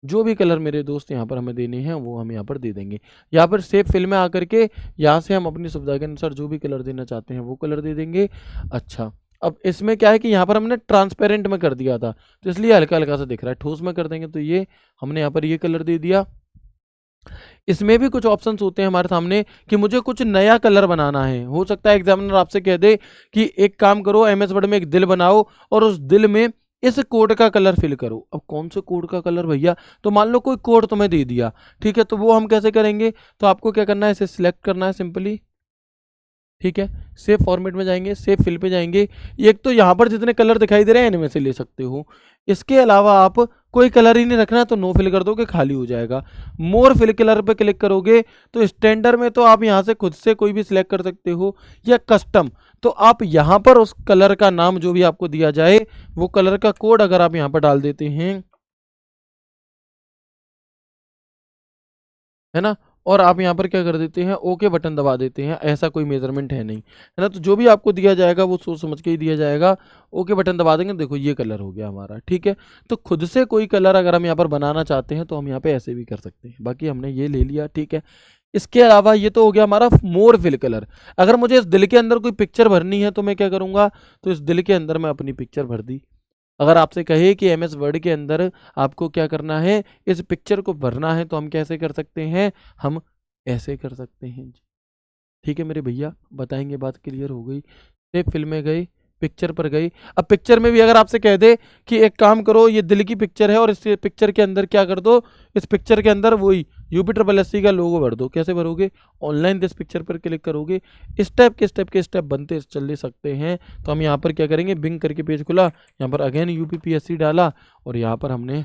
Speaker 1: जो भी कलर मेरे दोस्त यहाँ पर हमें देने हैं वो हम यहाँ पर दे देंगे। यहाँ पर सेव फिल में आकर के यहाँ से हम अपनी सुविधा के अनुसार जो भी कलर देना चाहते हैं वो कलर दे देंगे। अच्छा, अब इसमें क्या है कि यहाँ पर हमने ट्रांसपेरेंट में कर दिया था, तो इसलिए हल्का हल्का सा दिख रहा है। ठोस में कर देंगे तो ये हमने यहाँ पर ये कलर दे दिया। इसमें भी कुछ ऑप्शंस होते हैं हमारे सामने कि मुझे कुछ नया कलर बनाना है। हो सकता है एग्जामिनर आपसे कह दे कि एक काम करो, MS वर्ड में एक दिल बनाओ और उस दिल में इस कोड का कलर फिल करो। अब कौन से कोड का कलर भैया, तो मान लो कोई कोड तुम्हें दे दिया, ठीक है, तो वो हम कैसे करेंगे, तो आपको क्या करना है, इसे सिलेक्ट करना है सिंपली, ठीक है। सेव फॉर्मेट में जाएंगे, सेव फिल पे जाएंगे। एक तो यहाँ पर जितने कलर दिखाई दे रहे हैं इनमें से ले सकते हो। इसके अलावा आप कोई कलर ही नहीं रखना तो नो फिल कर दोगे, खाली हो जाएगा। मोर फिल कलर पे क्लिक करोगे तो स्टैंडर्ड में तो आप यहाँ से खुद से कोई भी सिलेक्ट कर सकते हो, या कस्टम तो आप यहाँ पर उस कलर का नाम जो भी आपको दिया जाए वो कलर का कोड अगर आप यहाँ पर डाल देते हैं, है ना, और आप यहाँ पर क्या कर देते हैं, ओके बटन दबा देते हैं, ऐसा कोई मेजरमेंट है नहीं, है ना, तो जो भी आपको दिया जाएगा वो सोच समझ के ही दिया जाएगा। ओके बटन दबा देंगे, देखो ये कलर हो गया हमारा, ठीक है। तो खुद से कोई कलर अगर हम यहाँ पर बनाना चाहते हैं तो हम यहाँ पे ऐसे भी कर सकते हैं। बाकी हमने ये ले लिया, ठीक है। इसके अलावा ये तो हो गया हमारा मोर फिल कलर। अगर मुझे इस दिल के अंदर कोई पिक्चर भरनी है तो मैं क्या करूँगा, तो इस दिल के अंदर मैं अपनी पिक्चर भर दी। अगर आपसे कहे कि MS वर्ड के अंदर आपको क्या करना है, इस पिक्चर को भरना है, तो हम कैसे कर सकते हैं, हम ऐसे कर सकते हैं जी। ठीक है मेरे भैया, बताएंगे, बात क्लियर हो गई। सेव फिल में गए, पिक्चर पर गई। अब पिक्चर में भी अगर आपसे कह दे कि एक काम करो, ये दिल की पिक्चर है और इस पिक्चर के अंदर क्या कर दो, इस पिक्चर के अंदर वही UPSSC का लोगो भर दो, कैसे भरोगे, ऑनलाइन दिस पिक्चर पर क्लिक करोगे। स्टेप के स्टेप बनते चल सकते हैं। तो हम यहाँ पर क्या करेंगे, बिंग करके पेज खुला, यहाँ पर अगेन UPSC डाला और यहाँ पर हमने,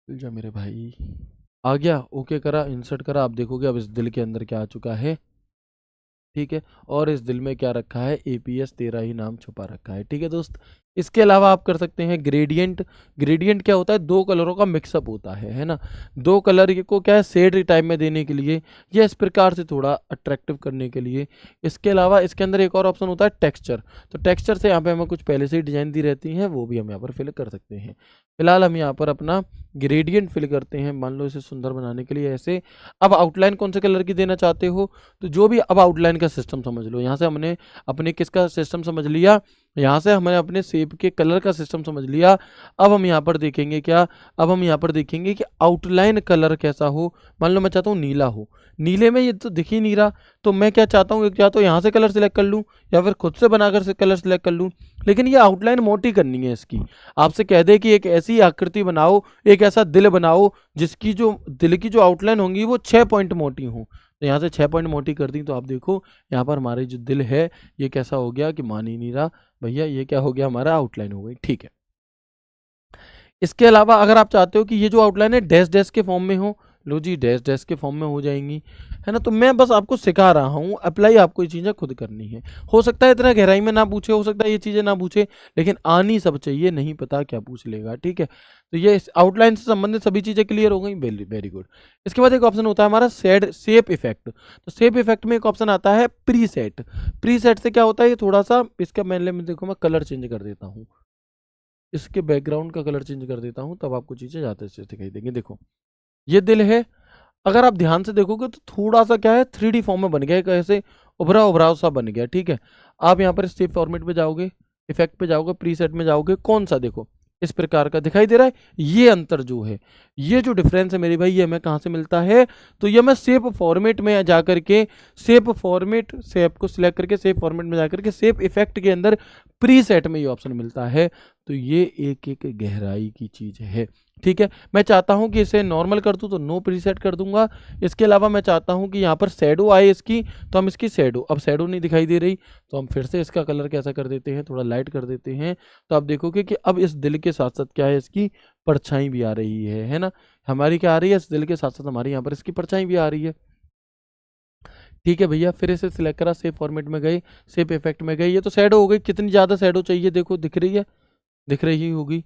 Speaker 1: जा मेरे भाई, आ गया, ओके करा, इंसर्ट करा। आप देखोगे अब इस दिल के अंदर क्या आ चुका है, ठीक है, और इस दिल में क्या रखा है, APS 13 ही नाम छुपा रखा है, ठीक है दोस्त। इसके अलावा आप कर सकते हैं ग्रेडियंट। ग्रेडियंट क्या होता है, दो कलरों का मिक्सअप होता है ना, दो कलर को क्या है शेड टाइप में देने के लिए, या इस प्रकार से थोड़ा अट्रैक्टिव करने के लिए। इसके अलावा इसके अंदर एक और ऑप्शन होता है टेक्सचर। तो टेक्सचर से यहाँ पे हमें कुछ पहले से ही डिजाइन दी रहती हैं, वो भी हम यहाँ पर फिल कर सकते हैं। फिलहाल हम यहाँ पर अपना ग्रेडियंट फिल करते हैं, मान लो इसे सुंदर बनाने के लिए ऐसे। अब आउटलाइन कौन से कलर की देना चाहते हो, तो जो भी, अब आउटलाइन का सिस्टम समझ लो। यहाँ से हमने अपने किसका सिस्टम समझ लिया, यहाँ से हमने अपने सेब के कलर का सिस्टम समझ लिया। अब हम यहाँ पर देखेंगे क्या, अब हम यहाँ पर देखेंगे कि आउटलाइन कलर कैसा हो। मान लो मैं चाहता हूँ नीला हो, नीले में ये तो दिख ही नहीं रहा, तो मैं क्या चाहता हूँ, या तो यहाँ से कलर सेलेक्ट कर लूँ या फिर खुद से बनाकर से कलर सेलेक्ट कर लूँ। लेकिन ये आउटलाइन मोटी करनी है इसकी। आपसे कह दे कि एक ऐसी आकृति बनाओ, एक ऐसा दिल बनाओ जिसकी जो दिल की जो आउटलाइन होंगी वो 6 पॉइंट मोटी हों। तो यहाँ से 6 पॉइंट मोटी कर दी, तो आप देखो यहाँ पर हमारे जो दिल है ये कैसा हो गया कि मान ही नहीं रहा भैया, ये क्या हो गया, हमारा आउटलाइन हो गई, ठीक है। इसके अलावा अगर आप चाहते हो कि ये जो आउटलाइन है डैश डैश के फॉर्म में हो, लो जी डैश डैश के फॉर्म में हो जाएंगी, है ना। तो मैं बस आपको सिखा रहा हूँ, अप्लाई आपको ये चीज़ें खुद करनी है। हो सकता है इतना गहराई में ना पूछे, हो सकता है ये चीज़ें ना पूछे, लेकिन आनी सब चाहिए, नहीं पता क्या पूछ लेगा, ठीक है। तो ये आउटलाइन से संबंधित सभी चीज़ें क्लियर हो गई, वेरी वेरी गुड। इसके बाद एक ऑप्शन होता है हमारा शेप इफेक्ट। तो शेप इफेक्ट में एक ऑप्शन आता है प्री सेट। प्री सेट से क्या होता है, ये थोड़ा सा इसका मैं देखो मैं कलर चेंज कर देता हूँ, इसके बैकग्राउंड का कलर चेंज कर देता हूँ, तब आपको चीज़ें ज़्यादा अच्छे से दिखाई देंगी। देखो ये दिल है, अगर आप ध्यान से देखोगे तो थोड़ा सा क्या है 3D फॉर्म में बन गया, कैसे उभरा उभरा सा बन गया, ठीक है। आप यहाँ पर स्टेप फॉर्मेट पे जाओगे, इफेक्ट पे जाओगे, प्रीसेट में जाओगे, कौन सा देखो इस प्रकार का दिखाई दे रहा है। ये अंतर जो है, ये जो डिफरेंस है मेरे भाई, ये हमें कहाँ से मिलता है, तो ये हमें शेप फॉर्मेट में जाकर के, शेप फॉर्मेट शेप को सिलेक्ट करके शेप फॉर्मेट में जाकर के शेप इफेक्ट के अंदर प्री सेट में ये ऑप्शन मिलता है। तो ये एक एक गहराई की चीज़ है, ठीक है। मैं चाहता हूँ कि इसे नॉर्मल कर दूँ तो नो प्रीसेट कर दूंगा। इसके अलावा मैं चाहता हूँ कि यहाँ पर शैडो आए इसकी, तो हम इसकी शैडो, अब शैडो नहीं दिखाई दे रही तो हम फिर से इसका कलर कैसा कर देते हैं, थोड़ा लाइट कर देते हैं। तो आप देखोगे कि अब इस दिल के साथ साथ क्या है, इसकी परछाई भी आ रही है ना। हमारी क्या आ रही है, इस दिल के साथ साथ हमारी यहाँ पर इसकी परछाई भी आ रही है। ठीक है भैया, फिर इसे सिलेक्ट करा, सेव फॉर्मेट में गए, सेव इफेक्ट में गए। ये तो शैडो हो गई, कितनी ज़्यादा शैडो चाहिए देखो, दिख रही है, दिख रही होगी,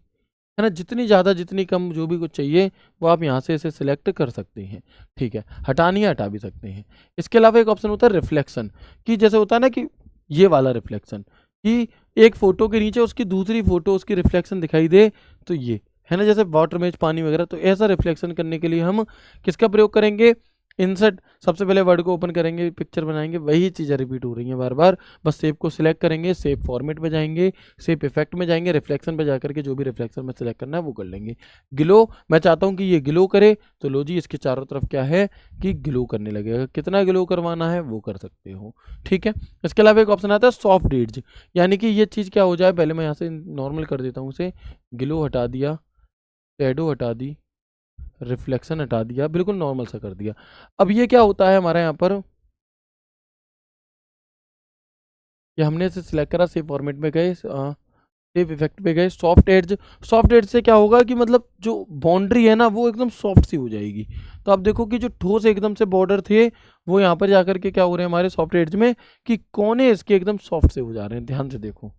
Speaker 1: है ना। जितनी ज़्यादा जितनी कम जो भी कुछ चाहिए वो आप यहाँ से इसे सिलेक्ट कर सकते हैं, ठीक है। हटानी है हटा भी सकते हैं। इसके अलावा एक ऑप्शन होता है रिफ्लेक्शन, कि जैसे होता है ना कि ये वाला रिफ्लेक्शन, कि एक फ़ोटो के नीचे उसकी दूसरी फ़ोटो उसकी रिफ्लेक्शन दिखाई दे, तो ये है ना, जैसे वाटर में पानी वगैरह। तो ऐसा रिफ्लेक्शन करने के लिए हम किसका प्रयोग करेंगे, इंसर्ट, सबसे पहले वर्ड को ओपन करेंगे, पिक्चर बनाएंगे, वही चीज़ें रिपीट हो रही हैं बार बार। बस शेप को सिलेक्ट करेंगे, शेप फॉर्मेट में जाएंगे, शेप इफेक्ट में जाएंगे, रिफ्लेक्शन पे जाकर के जो भी रिफ्लेक्शन में सिलेक्ट करना है वो कर लेंगे। ग्लो, मैं चाहता हूँ कि ये ग्लो करे, तो लो जी इसके चारों तरफ क्या है कि ग्लो करने लगेगा। कितना ग्लो करवाना है वो कर सकते हो, ठीक है। इसके अलावा एक ऑप्शन आता है सॉफ्ट एड्ज, यानी कि ये चीज़ क्या हो जाए, पहले मैं यहाँ से नॉर्मल कर देता हूँ उसे, ग्लो हटा दिया, शैडो हटा दी, रिफ्लेक्शन हटा दिया, बिल्कुल नॉर्मल सा कर दिया। अब ये क्या होता है हमारे यहाँ पर, ये हमने इसे सिलेक्ट करा, सेव फॉर्मेट में गए, सेव इफेक्ट पे गए, सॉफ्ट एड्ज। सॉफ्ट एड्ज से क्या होगा कि मतलब जो बाउंड्री है ना वो एकदम सॉफ्ट सी हो जाएगी। तो आप देखो कि जो ठोस एकदम से बॉर्डर थे वो यहाँ पर जाकर के क्या हो रहे हैं हमारे सॉफ्ट एड्ज में, कि कोने इसके एकदम सॉफ्ट से हो जा रहे हैं। ध्यान से देखो,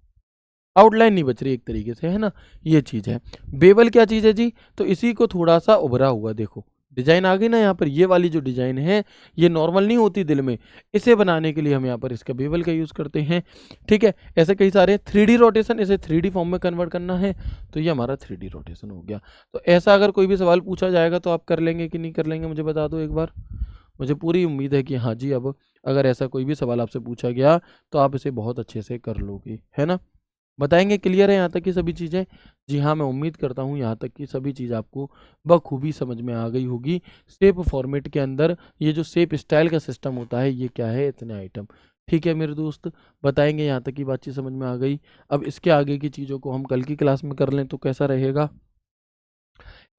Speaker 1: आउटलाइन नहीं बच रही एक तरीके से, है ना। ये चीज़ है। बेवल क्या चीज़ है जी, तो इसी को थोड़ा सा उभरा हुआ देखो डिजाइन आ गई ना यहाँ पर, ये वाली जो डिजाइन है ये नॉर्मल नहीं होती दिल में, इसे बनाने के लिए हम यहाँ पर इसका बेवल का यूज़ करते हैं, ठीक है। ऐसे कई सारे 3D रोटेशन, इसे 3D फॉर्म में कन्वर्ट करना है, तो ये हमारा 3D रोटेशन हो गया। तो ऐसा अगर कोई भी सवाल पूछा जाएगा तो आप कर लेंगे कि नहीं कर लेंगे, मुझे बता दो एक बार। मुझे पूरी उम्मीद है कि हाँ जी, अब अगर ऐसा कोई भी सवाल आपसे पूछा गया तो आप इसे बहुत अच्छे से कर लोगे, है ना। बताएंगे, क्लियर है यहाँ तक की सभी चीज़ें। जी हाँ, मैं उम्मीद करता हूँ यहाँ तक की सभी चीज़ आपको बखूबी समझ में आ गई होगी। शेप फॉर्मेट के अंदर ये जो शेप स्टाइल का सिस्टम होता है, ये क्या है, इतने आइटम, ठीक है मेरे दोस्त। बताएंगे यहाँ तक की बातचीत समझ में आ गई। अब इसके आगे की चीज़ों को हम कल की क्लास में कर लें तो कैसा रहेगा।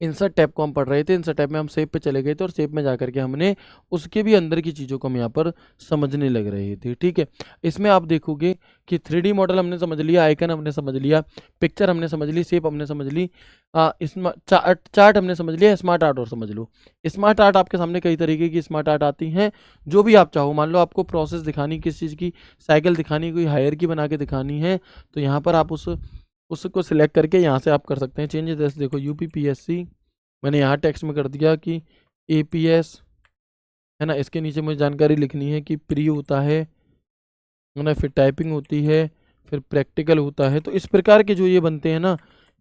Speaker 1: इंसर्ट टैब को हम पढ़ रहे थे, इंसर्ट टैब में हम शेप पे चले गए थे और शेप में जाकर के हमने उसके भी अंदर की चीज़ों को हम यहाँ पर समझने लग रहे थे, ठीक है। इसमें आप देखोगे कि 3D मॉडल हमने समझ लिया, आइकन हमने समझ लिया, पिक्चर हमने समझ ली, शेप हमने समझ ली, चार्ट हमने समझ लिया, स्मार्ट आर्ट और समझ लो। स्मार्ट आर्ट आपके सामने कई तरीके की स्मार्ट आर्ट आती हैं, जो भी आप चाहो। मान लो आपको प्रोसेस दिखानी किस चीज़ की, साइकिल दिखानी, कोई हायर की बना के दिखानी है, तो यहाँ पर आप उसको सिलेक्ट करके यहाँ से आप कर सकते हैं चेंजेस। जैसे देखो UPPSC, मैंने यहाँ टेक्स्ट में कर दिया कि APS, है ना। इसके नीचे मुझे जानकारी लिखनी है कि प्री होता है ना, फिर टाइपिंग होती है, फिर प्रैक्टिकल होता है। तो इस प्रकार के जो ये बनते हैं ना,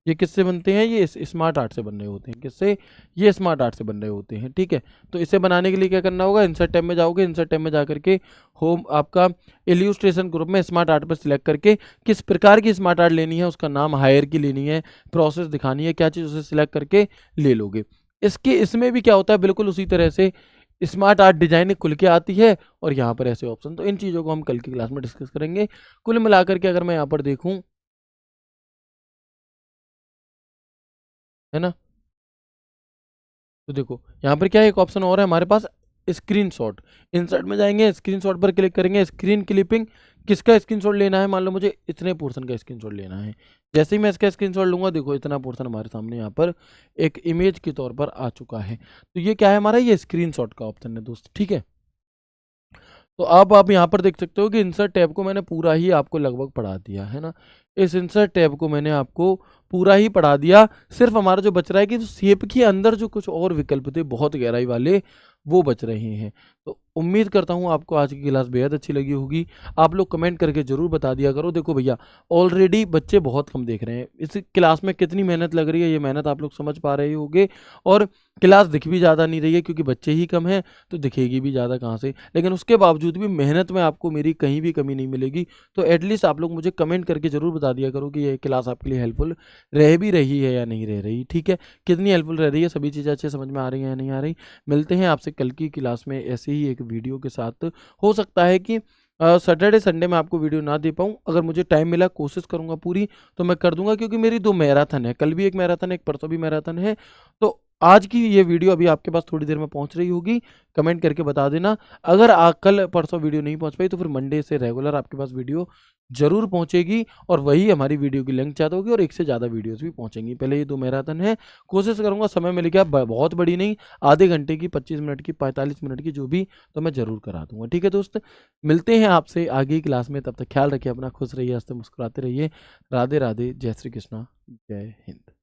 Speaker 1: ये किससे बनते हैं, ये स्मार्ट आर्ट से बन रहे होते हैं। किससे, ये स्मार्ट आर्ट से बन रहे होते हैं, ठीक है। तो इसे बनाने के लिए क्या करना होगा, इंसर्ट टैब में जाओगे, इंसर्ट टैब में जाकर के होम आपका इल्यूस्ट्रेशन ग्रुप में स्मार्ट आर्ट पर सिलेक्ट करके किस प्रकार की स्मार्ट आर्ट लेनी है, उसका नाम हायर की लेनी है, प्रोसेस दिखानी है, क्या चीज़, उसे सिलेक्ट करके ले लोगे। इसमें भी क्या होता है, बिल्कुल उसी तरह से स्मार्ट आर्ट डिजाइन खुल के आती है और यहाँ पर ऐसे ऑप्शन। तो इन चीज़ों को हम कल की क्लास में डिस्कस करेंगे। कुल मिलाकर के अगर मैं यहाँ पर देखूँ, है ना, तो देखो यहाँ पर क्या है, एक ऑप्शन और है हमारे पास, स्क्रीनशॉट। इंसर्ट में जाएंगे, स्क्रीनशॉट पर क्लिक करेंगे, स्क्रीन क्लिपिंग, किसका स्क्रीनशॉट लेना है, मान लो मुझे इतने पोर्शन का स्क्रीनशॉट लेना है। जैसे ही मैं इसका स्क्रीनशॉट लूंगा, देखो इतना पोर्शन हमारे सामने यहाँ पर एक इमेज के तौर पर आ चुका है। तो ये क्या है हमारा, ये स्क्रीनशॉट का ऑप्शन है दोस्त, ठीक है। तो अब आप यहाँ पर देख सकते हो कि इंसर्ट टैब को मैंने पूरा ही आपको लगभग पढ़ा दिया है ना। इस इंसर्ट टैब को मैंने आपको पूरा ही पढ़ा दिया। सिर्फ हमारा जो बच रहा है कि शेप के अंदर जो कुछ और विकल्प थे बहुत गहराई वाले, वो बच रहे हैं। तो उम्मीद करता हूँ आपको आज की क्लास बेहद अच्छी लगी होगी। आप लोग कमेंट करके ज़रूर बता दिया करो। देखो भैया, ऑलरेडी बच्चे बहुत कम देख रहे हैं। इस क्लास में कितनी मेहनत लग रही है, ये मेहनत आप लोग समझ पा रहे होंगे। और क्लास दिख भी ज़्यादा नहीं रही है क्योंकि बच्चे ही कम हैं, तो दिखेगी भी ज़्यादा कहाँ से। लेकिन उसके बावजूद भी मेहनत में आपको मेरी कहीं भी कमी नहीं मिलेगी। तो एटलीस्ट आप लोग मुझे कमेंट करके ज़रूर बता बता दिया करो कि ये क्लास आपके लिए हेल्पफुल रह भी रही है या नहीं रह रही, ठीक है, कितनी हेल्पफुल रह रही है, सभी चीज़ें अच्छे समझ में आ रही हैं या नहीं आ रही। मिलते हैं आपसे कल की क्लास में ऐसे ही एक वीडियो के साथ। हो सकता है कि सैटरडे संडे में आपको वीडियो ना दे पाऊँ, अगर मुझे टाइम मिला कोशिश करूँगा पूरी तो मैं कर दूंगा, क्योंकि मेरी 2 मैराथन है, कल भी एक मैराथन है, एक परसों भी मैराथन है। तो आज की ये वीडियो अभी आपके पास थोड़ी देर में पहुंच रही होगी, कमेंट करके बता देना। अगर कल परसों वीडियो नहीं पहुंच पाई तो फिर मंडे से रेगुलर आपके पास वीडियो जरूर पहुंचेगी, और वही हमारी वीडियो की लेंथ ज़्यादा होगी और एक से ज़्यादा वीडियोस भी पहुंचेंगी। पहले ये 2 मैराथन है, कोशिश करूंगा समय मिल गया, बहुत बड़ी नहीं, आधे घंटे की, 25 मिनट की, 45 मिनट की, जो भी, तो मैं ज़रूर करा दूंगा। ठीक है दोस्त, मिलते हैं आपसे आगे की क्लास में, तब तक ख्याल रखिए अपना, खुश रहिए, हंसते मुस्कुराते रहिए। राधे राधे, जय श्री कृष्णा, जय हिंद।